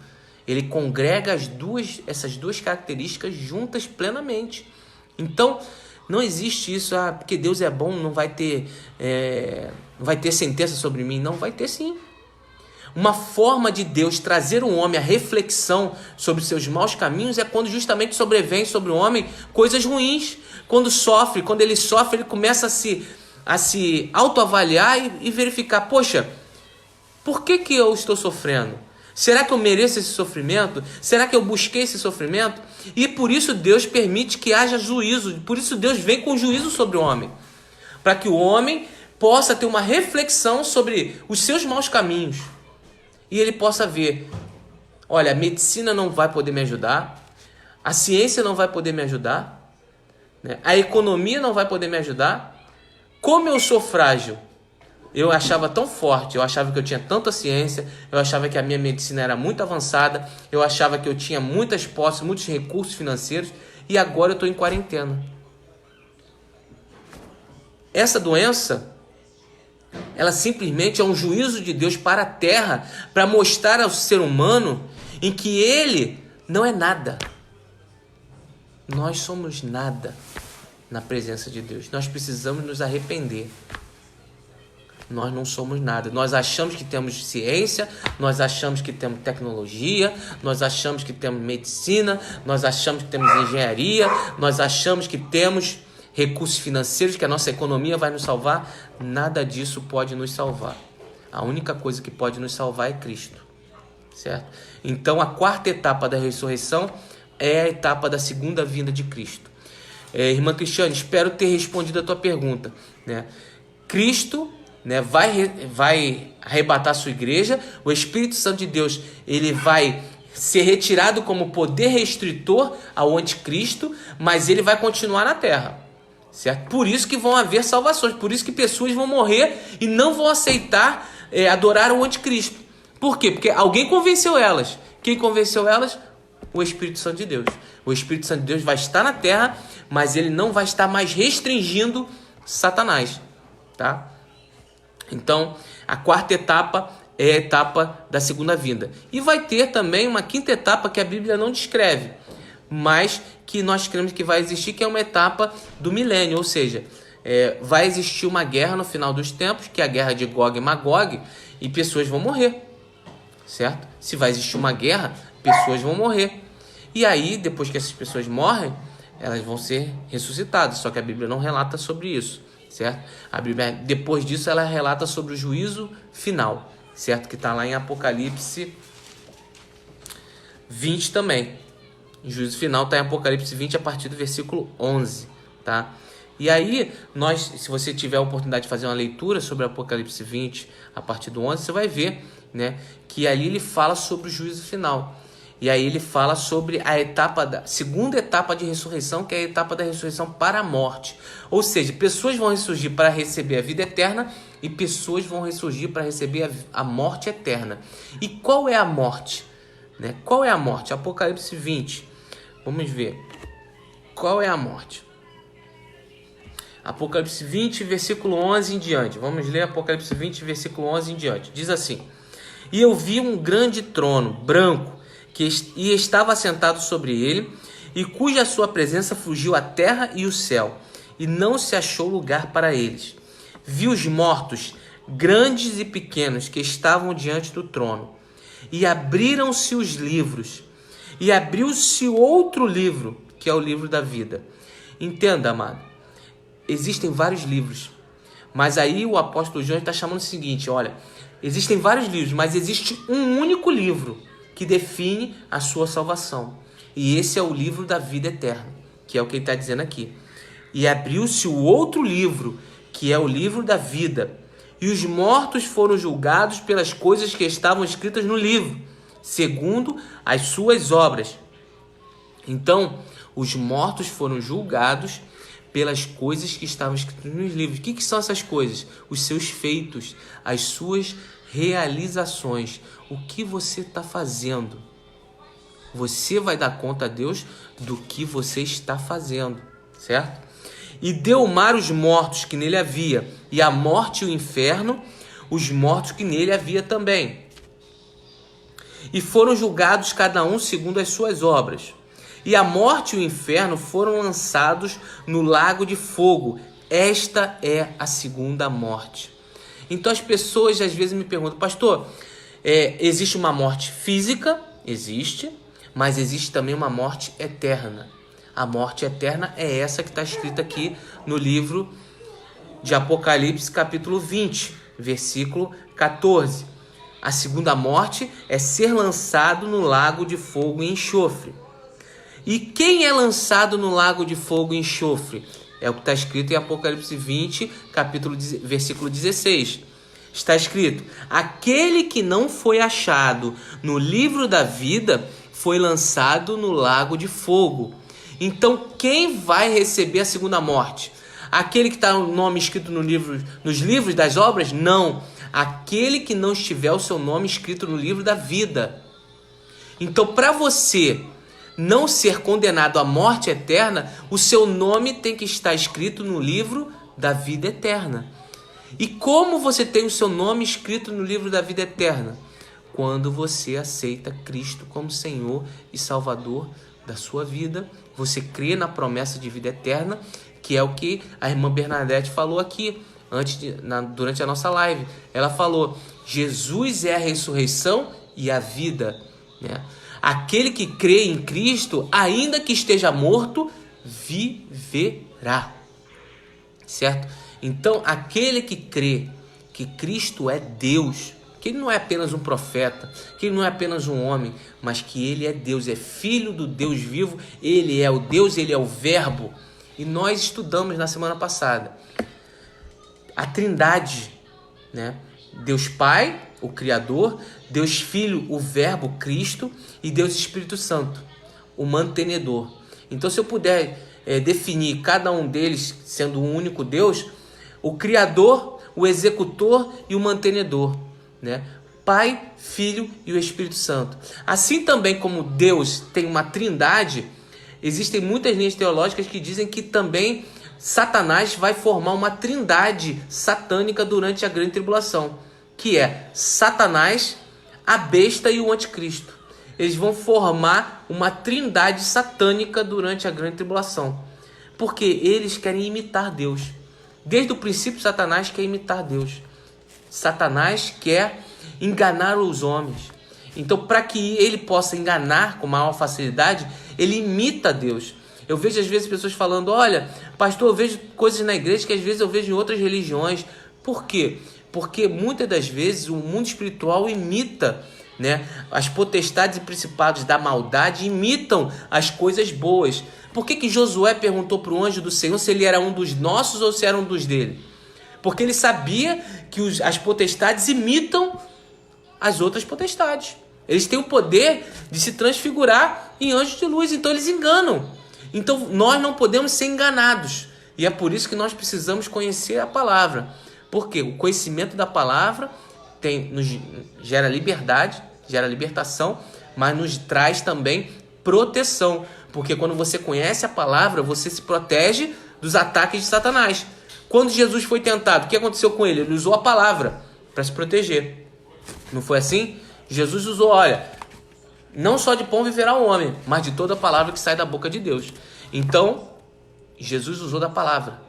Ele congrega essas duas características juntas plenamente. Então, não existe isso, porque Deus é bom, não vai ter sentença sobre mim. Não, vai ter sim. Uma forma de Deus trazer um homem à reflexão sobre seus maus caminhos é quando justamente sobrevém sobre o homem coisas ruins. Quando ele sofre, ele começa a se autoavaliar e verificar, poxa, por que eu estou sofrendo? Será que eu mereço esse sofrimento? Será que eu busquei esse sofrimento? E por isso Deus permite que haja juízo. Por isso Deus vem com juízo sobre o homem. Para que o homem possa ter uma reflexão sobre os seus maus caminhos. E ele possa ver, olha, a medicina não vai poder me ajudar. A ciência não vai poder me ajudar. Né? A economia não vai poder me ajudar. Como eu sou frágil. Eu achava tão forte, eu achava que eu tinha tanta ciência, eu achava que a minha medicina era muito avançada, eu achava que eu tinha muitas posses, muitos recursos financeiros, e agora eu estou em quarentena. Essa doença, ela simplesmente é um juízo de Deus para a terra, para mostrar ao ser humano em que ele não é nada. Nós somos nada na presença de Deus. Nós precisamos nos arrepender. Nós não somos nada. Nós achamos que temos ciência, nós achamos que temos tecnologia, nós achamos que temos medicina, nós achamos que temos engenharia, nós achamos que temos recursos financeiros, que a nossa economia vai nos salvar. Nada disso pode nos salvar. A única coisa que pode nos salvar é Cristo. Certo? Então a quarta etapa da ressurreição é a etapa da segunda vinda de Cristo. Irmã Cristiane, espero ter respondido a tua pergunta. Né? Cristo... vai arrebatar a sua igreja, o Espírito Santo de Deus ele vai ser retirado como poder restritor ao anticristo, mas ele vai continuar na terra, certo? Por isso que vão haver salvações, por isso que pessoas vão morrer e não vão aceitar adorar o anticristo. Por quê? Porque alguém convenceu elas. Quem convenceu elas? O Espírito Santo de Deus. O Espírito Santo de Deus vai estar na terra, mas ele não vai estar mais restringindo Satanás, tá? Então, a quarta etapa é a etapa da segunda vinda. E vai ter também uma quinta etapa que a Bíblia não descreve, mas que nós cremos que vai existir, que é uma etapa do milênio. Ou seja, vai existir uma guerra no final dos tempos, que é a guerra de Gog e Magog, e pessoas vão morrer, certo? Se vai existir uma guerra, pessoas vão morrer. E aí, depois que essas pessoas morrem, elas vão ser ressuscitadas, só que a Bíblia não relata sobre isso. Certo? A Bíblia, depois disso, ela relata sobre o juízo final, certo? Que está lá em Apocalipse 20 também. O juízo final está em Apocalipse 20 a partir do versículo 11, tá? E aí, se você tiver a oportunidade de fazer uma leitura sobre Apocalipse 20 a partir do 11, você vai ver, né, que ali ele fala sobre o juízo final. E aí ele fala sobre a segunda etapa de ressurreição, que é a etapa da ressurreição para a morte. Ou seja, pessoas vão ressurgir para receber a vida eterna e pessoas vão ressurgir para receber a morte eterna. E qual é a morte? Né? Qual é a morte? Apocalipse 20. Vamos ver. Qual é a morte? Apocalipse 20, versículo 11 em diante. Vamos ler Apocalipse 20, versículo 11 em diante. Diz assim: E eu vi um grande trono branco, e estava assentado sobre ele, e cuja sua presença fugiu a terra e o céu, e não se achou lugar para eles. Vi os mortos, grandes e pequenos, que estavam diante do trono, e abriram-se os livros, e abriu-se outro livro, que é o livro da vida. Entenda, amado, existem vários livros, mas aí o apóstolo João está chamando o seguinte, olha, existem vários livros, mas existe um único livro que define a sua salvação. E esse é o livro da vida eterna, que é o que ele está dizendo aqui. E abriu-se o outro livro, que é o livro da vida. E os mortos foram julgados pelas coisas que estavam escritas no livro, segundo as suas obras. Então, os mortos foram julgados pelas coisas que estavam escritas nos livros. O que são essas coisas? Os seus feitos, as suas realizações. O que você está fazendo? Você vai dar conta a Deus do que você está fazendo, certo? E deu o mar os mortos que nele havia, e a morte e o inferno, os mortos que nele havia também. E foram julgados cada um segundo as suas obras. E a morte e o inferno foram lançados no lago de fogo. Esta é a segunda morte. Então as pessoas às vezes me perguntam, pastor, existe uma morte física, existe, mas existe também uma morte eterna. A morte eterna é essa que está escrita aqui no livro de Apocalipse, capítulo 20, versículo 14. A segunda morte é ser lançado no lago de fogo e enxofre. E quem é lançado no lago de fogo e enxofre? É o que está escrito em Apocalipse 20, versículo 16. Está escrito: aquele que não foi achado no livro da vida foi lançado no lago de fogo. Então, quem vai receber a segunda morte? Aquele que está o nome escrito nos livros das obras? Não. Aquele que não estiver o seu nome escrito no livro da vida. Então, para você não ser condenado à morte eterna, o seu nome tem que estar escrito no livro da vida eterna. E como você tem o seu nome escrito no livro da vida eterna? Quando você aceita Cristo como Senhor e Salvador da sua vida, você crê na promessa de vida eterna, que é o que a irmã Bernadette falou aqui durante a nossa live. Ela falou: Jesus é a ressurreição e a vida, né? Aquele que crê em Cristo, ainda que esteja morto, viverá. Certo? Então, aquele que crê que Cristo é Deus, que ele não é apenas um profeta, que ele não é apenas um homem, mas que ele é Deus, é filho do Deus vivo, ele é o Deus, ele é o Verbo. E nós estudamos na semana passada a Trindade, né? Deus Pai, o Criador, Deus Filho, o Verbo, Cristo, e Deus Espírito Santo, o mantenedor. Então, se eu puder definir cada um deles sendo um único Deus, o Criador, o Executor e o Mantenedor, né? Pai, Filho e o Espírito Santo. Assim também como Deus tem uma trindade, existem muitas linhas teológicas que dizem que também Satanás vai formar uma trindade satânica durante a grande tribulação, que é Satanás, a besta e o anticristo. Eles vão formar uma trindade satânica durante a grande tribulação, porque eles querem imitar Deus. Desde o princípio, Satanás quer imitar Deus. Satanás quer enganar os homens. Então, para que ele possa enganar com maior facilidade, ele imita Deus. Eu vejo às vezes pessoas falando: olha, pastor, eu vejo coisas na igreja que às vezes eu vejo em outras religiões. Por quê? Porque muitas das vezes o mundo espiritual imita, né? As potestades e principados da maldade imitam as coisas boas. Por que Josué perguntou para o anjo do Senhor se ele era um dos nossos ou se era um dos dele? Porque ele sabia que as potestades imitam as outras potestades. Eles têm o poder de se transfigurar em anjos de luz, então eles enganam. Então nós não podemos ser enganados. E é por isso que nós precisamos conhecer a palavra. Porque o conhecimento da palavra nos gera liberdade, gera libertação, mas nos traz também proteção. Porque quando você conhece a palavra, você se protege dos ataques de Satanás. Quando Jesus foi tentado, o que aconteceu com ele? Ele usou a palavra para se proteger. Não foi assim? Jesus usou, olha, não só de pão viverá o homem, mas de toda a palavra que sai da boca de Deus. Então, Jesus usou da palavra.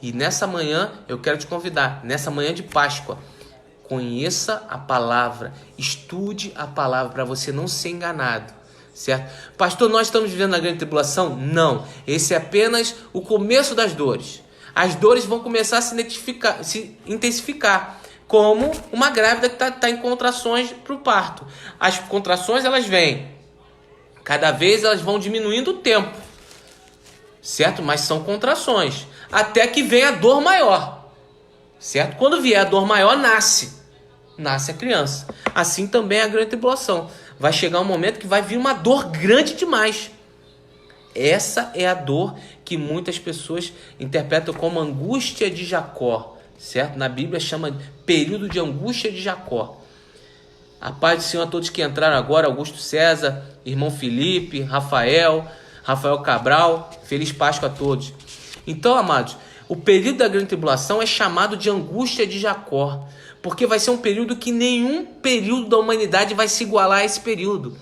E nessa manhã, eu quero te convidar, nessa manhã de Páscoa, conheça a palavra, estude a palavra para você não ser enganado, certo? Pastor, nós estamos vivendo na grande tribulação? Não, esse é apenas o começo das dores. As dores vão começar a se intensificar, como uma grávida que está em contrações para o parto. As contrações, elas vêm, cada vez elas vão diminuindo o tempo, certo? Mas são contrações, até que vem a dor maior, certo? Quando vier a dor maior, nasce a criança. Assim também é a grande tribulação. Vai chegar um momento que vai vir uma dor grande demais. Essa é a dor que muitas pessoas interpretam como angústia de Jacó, certo? Na Bíblia chama de período de angústia de Jacó. A paz do Senhor a todos que entraram agora: Augusto César, irmão Felipe, Rafael Cabral, feliz Páscoa a todos. Então, amados, o período da grande tribulação é chamado de angústia de Jacó, porque vai ser um período que nenhum período da humanidade vai se igualar a esse período.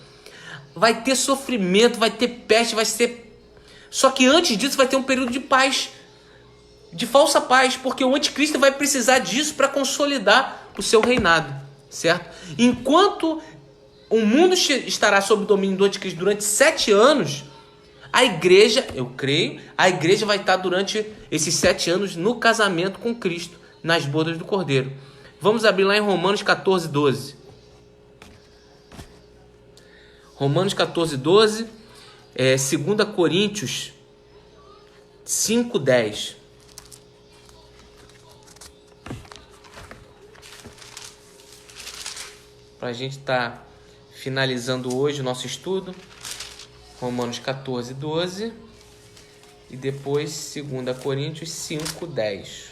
Vai ter sofrimento, vai ter peste, vai ser... Só que antes disso vai ter um período de paz, de falsa paz, porque o anticristo vai precisar disso para consolidar o seu reinado. certo? Enquanto o mundo estará sob o domínio do anticristo durante 7 anos, a igreja, eu creio, a igreja vai estar durante esses 7 anos no casamento com Cristo, nas bodas do Cordeiro. Vamos abrir lá em Romanos 14, 12. Romanos 14, 12, 2 Coríntios 5, 10. Para a gente estar finalizando hoje o nosso estudo, Romanos 14, 12 e depois 2 Coríntios 5, 10.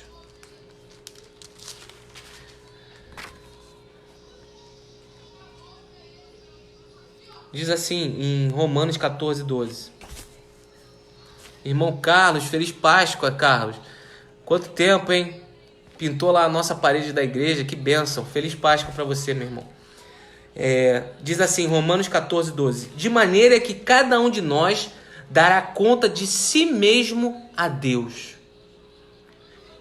Diz assim em Romanos 14, 12. Irmão Carlos, feliz Páscoa, Carlos. Quanto tempo, hein? Pintou lá a nossa parede da igreja, que bênção. Feliz Páscoa para você, meu irmão. Diz assim, Romanos 14, 12. De maneira que cada um de nós dará conta de si mesmo a Deus.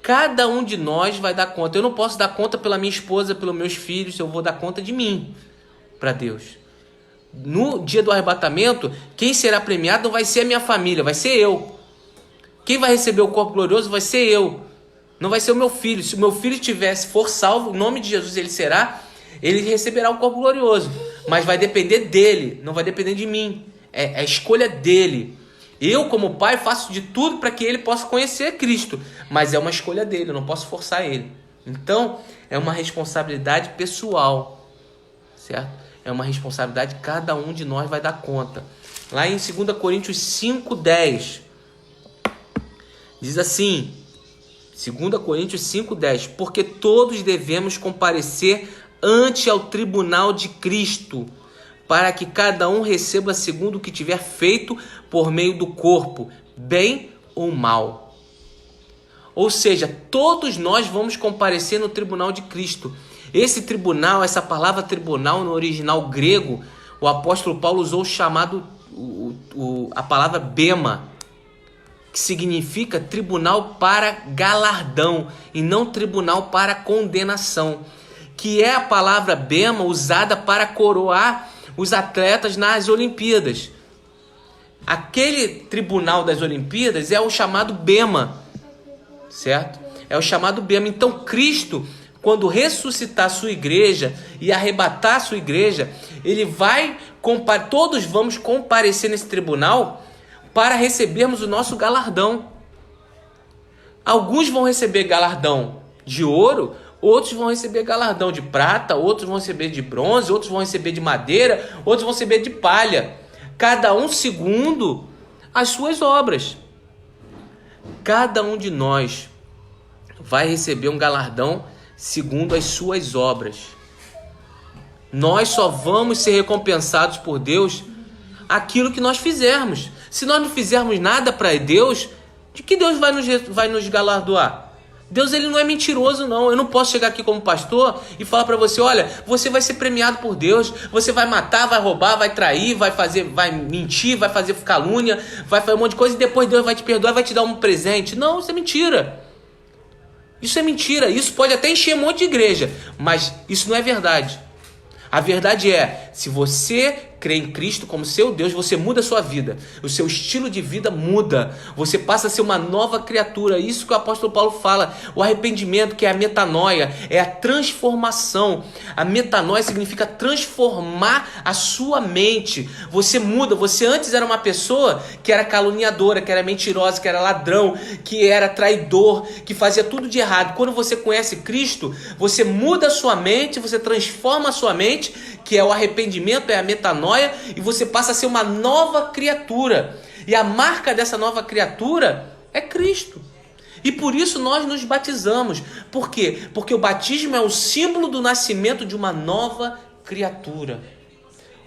Cada um de nós vai dar conta. Eu não posso dar conta pela minha esposa, pelos meus filhos, eu vou dar conta de mim para Deus. No dia do arrebatamento, quem será premiado não vai ser a minha família, vai ser eu. Quem vai receber o corpo glorioso vai ser eu. Não vai ser o meu filho. Se o meu filho for salvo, em nome de Jesus ele receberá o corpo glorioso. Mas vai depender dele, não vai depender de mim. É a escolha dele. Eu, como pai, faço de tudo para que ele possa conhecer Cristo. Mas é uma escolha dele, eu não posso forçar ele. Então, é uma responsabilidade pessoal. Certo? É uma responsabilidade que cada um de nós vai dar conta. Lá em 2 Coríntios 5, 10. Diz assim, 2 Coríntios 5, 10. Porque todos devemos comparecer ante ao tribunal de Cristo, para que cada um receba segundo o que tiver feito por meio do corpo, bem ou mal. Ou seja, todos nós vamos comparecer no tribunal de Cristo. Esse tribunal, essa palavra tribunal no original grego, o apóstolo Paulo usou a palavra bema, que significa tribunal para galardão e não tribunal para condenação, que é a palavra bema usada para coroar os atletas nas Olimpíadas. Aquele tribunal das Olimpíadas é o chamado bema, certo? É o chamado bema. Então Cristo, quando ressuscitar a sua igreja e arrebatar a sua igreja, ele vai, todos vamos comparecer nesse tribunal para recebermos o nosso galardão. Alguns vão receber galardão de ouro, outros vão receber galardão de prata, outros vão receber de bronze, outros vão receber de madeira, outros vão receber de palha. Cada um segundo as suas obras. Cada um de nós vai receber um galardão segundo as suas obras. Nós só vamos ser recompensados por Deus aquilo que nós fizermos. Se nós não fizermos nada para Deus, de que Deus vai nos galardoar? Deus, ele não é mentiroso, não. Eu não posso chegar aqui como pastor e falar para você, olha, você vai ser premiado por Deus, você vai matar, vai roubar, vai trair, vai mentir, vai fazer calúnia, vai fazer um monte de coisa e depois Deus vai te perdoar, vai te dar um presente. Não, isso é mentira. Isso é mentira. Isso pode até encher um monte de igreja, mas isso não é verdade. A verdade é, se você crê em Cristo como seu Deus, você muda a sua vida. O seu estilo de vida muda. Você passa a ser uma nova criatura. Isso que o apóstolo Paulo fala. O arrependimento, que é a metanoia, é a transformação. A metanoia significa transformar a sua mente. Você muda. Você antes era uma pessoa que era caluniadora, que era mentirosa, que era ladrão, que era traidor, que fazia tudo de errado. Quando você conhece Cristo, você muda a sua mente, você transforma a sua mente, que é o arrependimento, é a metanoia, e você passa a ser uma nova criatura. E a marca dessa nova criatura é Cristo. E por isso nós nos batizamos. Por quê? Porque o batismo é o símbolo do nascimento de uma nova criatura.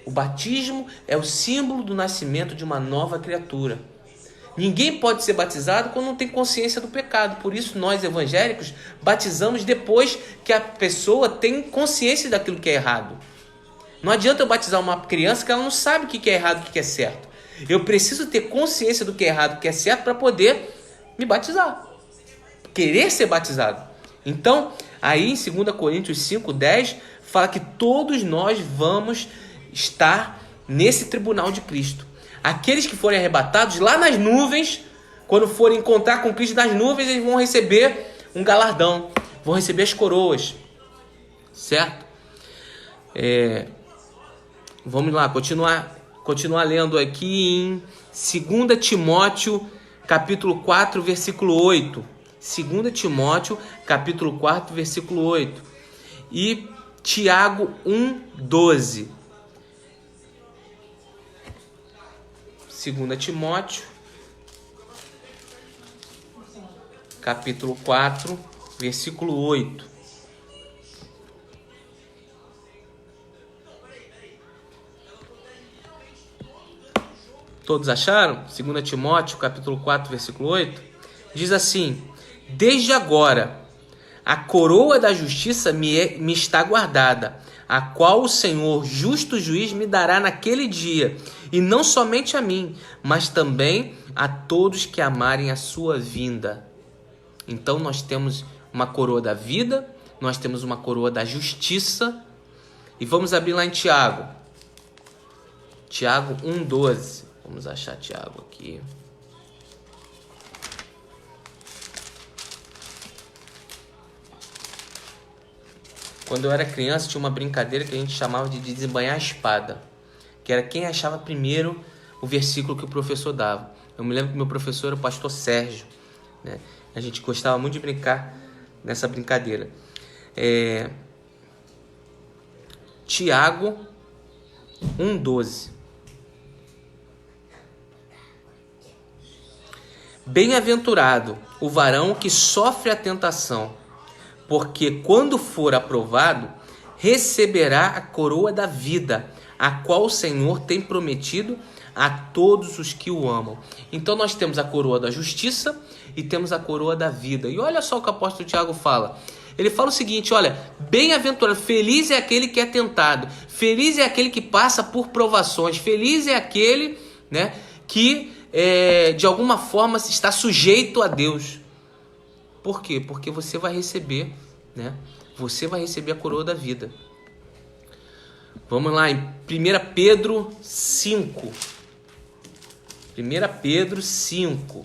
O batismo é o símbolo do nascimento de uma nova criatura. Ninguém pode ser batizado quando não tem consciência do pecado. Por isso nós evangélicos batizamos depois que a pessoa tem consciência daquilo que é errado. Não adianta eu batizar uma criança que ela não sabe o que é errado e o que é certo. Eu preciso ter consciência do que é errado e do que é certo para poder me batizar. Querer ser batizado. Então, Aí em 2 Coríntios 5:10 fala que todos nós vamos estar nesse tribunal de Cristo. Aqueles que forem arrebatados lá nas nuvens, quando forem encontrar com Cristo nas nuvens, eles vão receber um galardão, vão receber as coroas, certo? Vamos lá, continuar lendo aqui em 2 Timóteo, capítulo 4, versículo 8. 2 Timóteo, capítulo 4, versículo 8. E Tiago 1:12. 2 Timóteo, capítulo 4, versículo 8. Todos acharam? 2 Timóteo, capítulo 4, versículo 8. Diz assim: desde agora a coroa da justiça me está guardada, a qual o Senhor, justo juiz, me dará naquele dia, e não somente a mim, mas também a todos que amarem a sua vinda. Então nós temos uma coroa da vida, nós temos uma coroa da justiça, e vamos abrir lá em Tiago. Tiago 1:12. Vamos achar Tiago aqui. Quando eu era criança, tinha uma brincadeira que a gente chamava de desembanhar a espada, que era quem achava primeiro o versículo que o professor dava. Eu me lembro que meu professor era o pastor Sérgio, né? A gente gostava muito de brincar nessa brincadeira. Tiago 1:12. Bem-aventurado o varão que sofre a tentação, porque quando for aprovado, receberá a coroa da vida, a qual o Senhor tem prometido a todos os que o amam. Então nós temos a coroa da justiça e temos a coroa da vida. E olha só o que o apóstolo Tiago fala. Ele fala o seguinte, olha, bem-aventurado, feliz é aquele que é tentado, feliz é aquele que passa por provações, feliz é aquele, né, que de alguma forma está sujeito a Deus. Por quê? Porque você vai receber, né? Você vai receber a coroa da vida. Vamos lá em 1 Pedro 5. 1 Pedro 5.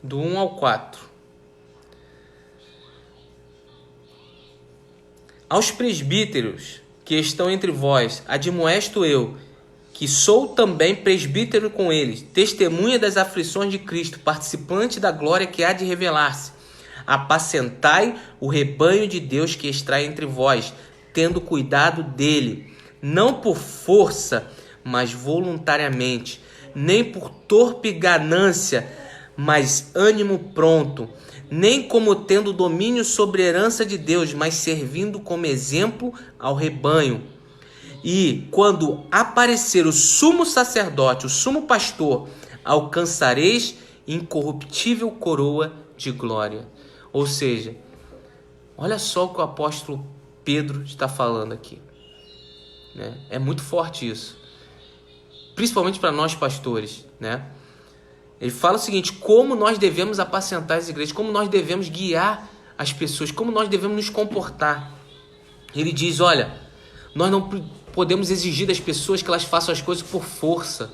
Do 1 ao 4. Aos presbíteros que estão entre vós, admoesto eu, que sou também presbítero com eles, testemunha das aflições de Cristo, participante da glória que há de revelar-se. Apacentai o rebanho de Deus que está entre vós, tendo cuidado dele, não por força, mas voluntariamente, nem por torpe ganância, mas ânimo pronto, nem como tendo domínio sobre a herança de Deus, mas servindo como exemplo ao rebanho. E quando aparecer o sumo sacerdote, o sumo pastor, alcançareis incorruptível coroa de glória. Ou seja, olha só o que o apóstolo Pedro está falando aqui, né? É muito forte isso, principalmente para nós pastores, né? Ele fala o seguinte, como nós devemos apacentar as igrejas, como nós devemos guiar as pessoas, como nós devemos nos comportar. Ele diz, olha, nós não podemos exigir das pessoas que elas façam as coisas por força.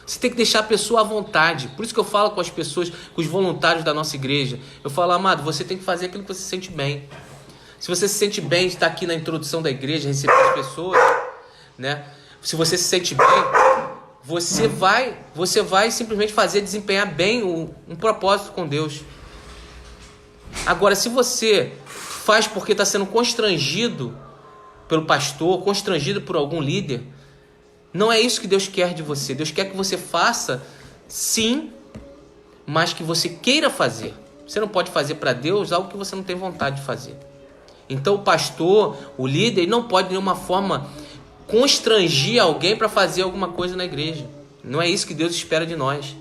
Você tem que deixar a pessoa à vontade. Por isso que eu falo com as pessoas, com os voluntários da nossa igreja. Eu falo, amado, você tem que fazer aquilo que você se sente bem. Se você se sente bem de estar aqui na introdução da igreja, receber as pessoas, né? Se você se sente bem, você vai simplesmente desempenhar bem um propósito com Deus. Agora, se você faz porque está sendo constrangido pelo pastor, constrangido por algum líder, não é isso que Deus quer de você. Deus quer que você faça, sim, mas que você queira fazer. Você não pode fazer para Deus algo que você não tem vontade de fazer. Então o pastor, o líder, ele não pode de nenhuma forma constrangir alguém para fazer alguma coisa na igreja. Não é isso que Deus espera de nós.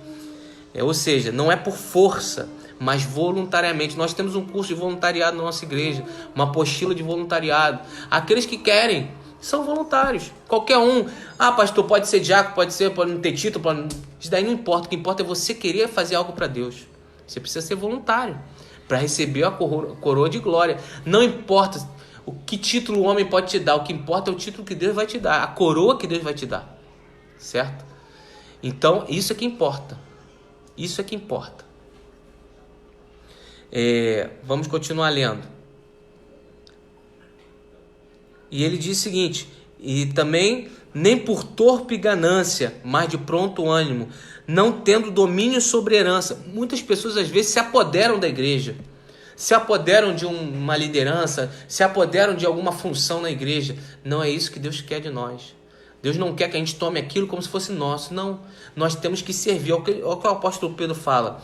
Ou seja, não é por força, mas voluntariamente. Nós temos um curso de voluntariado na nossa igreja, uma apostila de voluntariado. Aqueles que querem são voluntários, qualquer um. Ah, pastor, pode ser diácono, pode não ter título, isso daí não importa. O que importa é você querer fazer algo para Deus. Você precisa ser voluntário para receber a coroa de glória. Não importa o que título o homem pode te dar, o que importa é o título que Deus vai te dar, a coroa que Deus vai te dar, certo? Então, isso é que importa. Isso é que importa. Vamos continuar lendo. E ele diz o seguinte: e também nem por torpe ganância, mas de pronto ânimo, não tendo domínio sobre herança. Muitas pessoas às vezes se apoderam da igreja, se apoderam de uma liderança, se apoderam de alguma função na igreja. Não é isso que Deus quer de nós. Deus não quer que a gente tome aquilo como se fosse nosso. Não, nós temos que servir. Olha o que o apóstolo Pedro fala.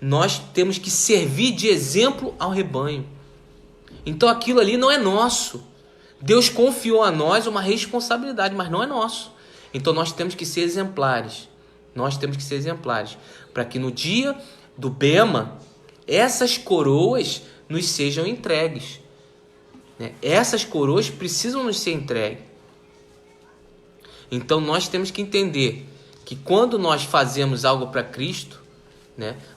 Nós temos que servir de exemplo ao rebanho. Então aquilo ali não é nosso. Deus confiou a nós uma responsabilidade, mas não é nosso. Então nós temos que ser exemplares. Nós temos que ser exemplares. Para que no dia do bema, essas coroas nos sejam entregues. Essas coroas precisam nos ser entregues. Então nós temos que entender que quando nós fazemos algo para Cristo,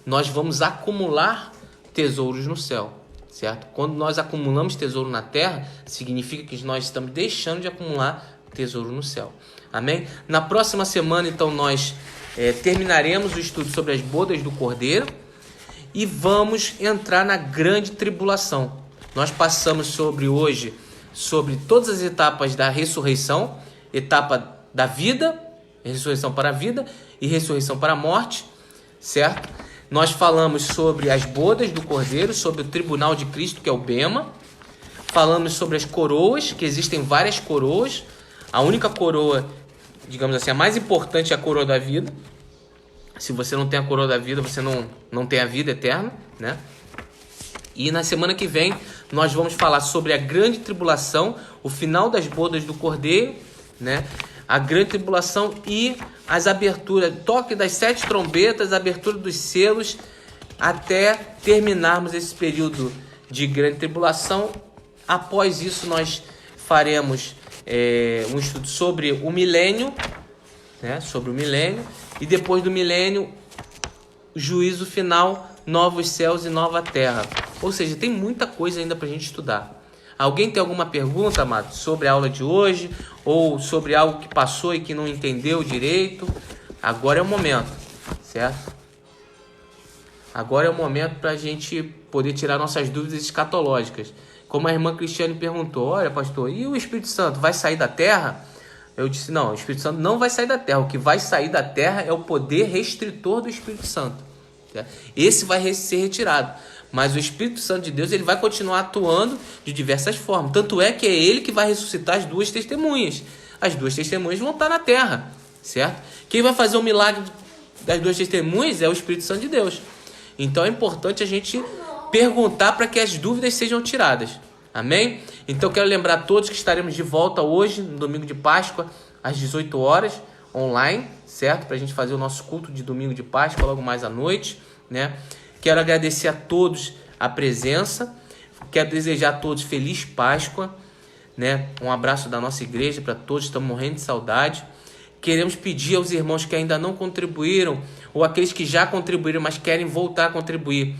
nós vamos acumular tesouros no céu, certo? Quando nós acumulamos tesouro na terra, significa que nós estamos deixando de acumular tesouro no céu. Amém? Na próxima semana, então, nós terminaremos o estudo sobre as bodas do Cordeiro e vamos entrar na grande tribulação. Nós passamos hoje sobre todas as etapas da ressurreição, etapa da vida, ressurreição para a vida e ressurreição para a morte, certo? Nós falamos sobre as bodas do Cordeiro, sobre o tribunal de Cristo, que é o bema. Falamos sobre as coroas, que existem várias coroas. A única coroa, digamos assim, a mais importante é a coroa da vida. Se você não tem a coroa da vida, você não tem a vida eterna, E na semana que vem, nós vamos falar sobre a grande tribulação, o final das bodas do Cordeiro, a grande tribulação e as aberturas, toque das 7 trombetas, abertura dos selos, até terminarmos esse período de grande tribulação. Após isso, nós faremos um estudo sobre o milênio, sobre o milênio, e depois do milênio, juízo final, novos céus e nova terra. Ou seja, tem muita coisa ainda para a gente estudar. Alguém tem alguma pergunta, amado, sobre a aula de hoje? Ou sobre algo que passou e que não entendeu direito? Agora é o momento, certo? Agora é o momento para a gente poder tirar nossas dúvidas escatológicas. Como a irmã Cristiane perguntou: olha, pastor, e o Espírito Santo vai sair da terra? Eu disse: não, o Espírito Santo não vai sair da terra. O que vai sair da terra é o poder restritor do Espírito Santo. Esse vai ser retirado. Mas o Espírito Santo de Deus, ele vai continuar atuando de diversas formas. Tanto é que é ele que vai ressuscitar as 2 testemunhas. As 2 testemunhas vão estar na terra, certo? Quem vai fazer o milagre das 2 testemunhas é o Espírito Santo de Deus. Então é importante a gente perguntar para que as dúvidas sejam tiradas. Amém? Então quero lembrar a todos que estaremos de volta hoje, no domingo de Páscoa, às 18 horas, online, certo? Para a gente fazer o nosso culto de domingo de Páscoa logo mais à noite, Quero agradecer a todos a presença. Quero desejar a todos feliz Páscoa, Um abraço da nossa igreja para todos, estamos morrendo de saudade. Queremos pedir aos irmãos que ainda não contribuíram, ou aqueles que já contribuíram, mas querem voltar a contribuir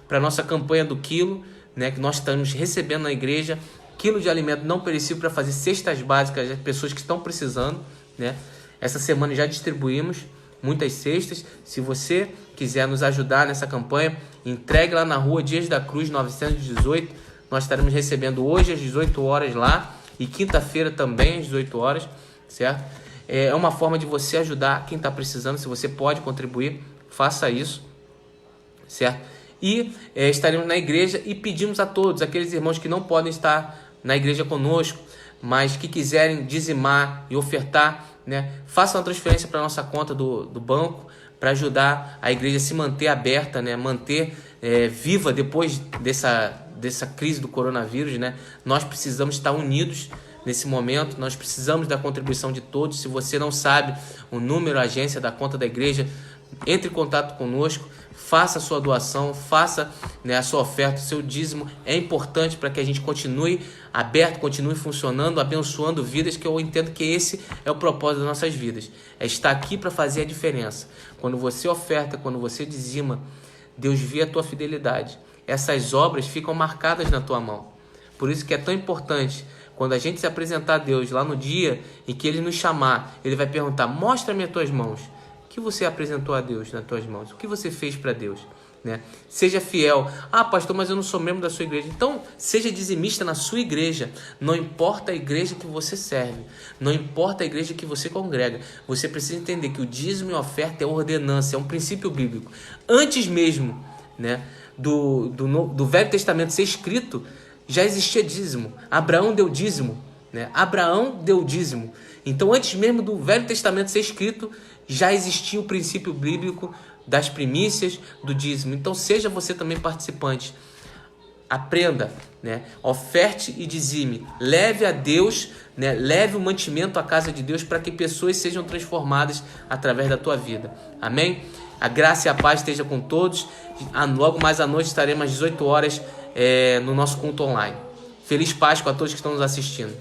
para a nossa campanha do quilo, que nós estamos recebendo na igreja, quilo de alimento não perecível para fazer cestas básicas às pessoas que estão precisando, Essa semana já distribuímos muitas cestas. Se você quiser nos ajudar nessa campanha, entregue lá na rua Dias da Cruz 918. Nós estaremos recebendo hoje às 18 horas lá e quinta-feira também às 18 horas, certo? É uma forma de você ajudar quem está precisando. Se você pode contribuir, faça isso, certo? E estaremos na igreja e pedimos a todos, aqueles irmãos que não podem estar na igreja conosco, mas que quiserem dizimar e ofertar, façam uma transferência para a nossa conta do banco, para ajudar a igreja a se manter aberta, manter viva depois dessa crise do coronavírus, Nós precisamos estar unidos nesse momento, nós precisamos da contribuição de todos. Se você não sabe o número, a agência da conta da igreja, entre em contato conosco, faça a sua doação, faça, né, a sua oferta, o seu dízimo. É importante para que a gente continue aberto, continue funcionando, abençoando vidas, que eu entendo que esse é o propósito das nossas vidas. É estar aqui para fazer a diferença. Quando você oferta, quando você dizima, Deus vê a tua fidelidade. Essas obras ficam marcadas na tua mão. Por isso que é tão importante, quando a gente se apresentar a Deus lá no dia em que Ele nos chamar, Ele vai perguntar: mostra-me as tuas mãos. O que você apresentou a Deus nas tuas mãos? O que você fez para Deus? Né? Seja fiel. Ah, pastor, mas eu não sou membro da sua igreja. Então, seja dizimista na sua igreja. Não importa a igreja que você serve, não importa a igreja que você congrega, você precisa entender que o dízimo e a oferta é ordenança, é um princípio bíblico. Antes mesmo, né, do Velho Testamento ser escrito, já existia dízimo. Abraão deu dízimo, né? Abraão deu dízimo. Então, antes mesmo do Velho Testamento ser escrito, já existia o princípio bíblico das primícias, do dízimo. Então, seja você também participante. Aprenda, né? Oferte e dizime. Leve a Deus, né? Leve o mantimento à casa de Deus para que pessoas sejam transformadas através da tua vida. Amém? A graça e a paz esteja com todos. Logo mais à noite estaremos às 18 horas no nosso culto online. Feliz Páscoa a todos que estão nos assistindo.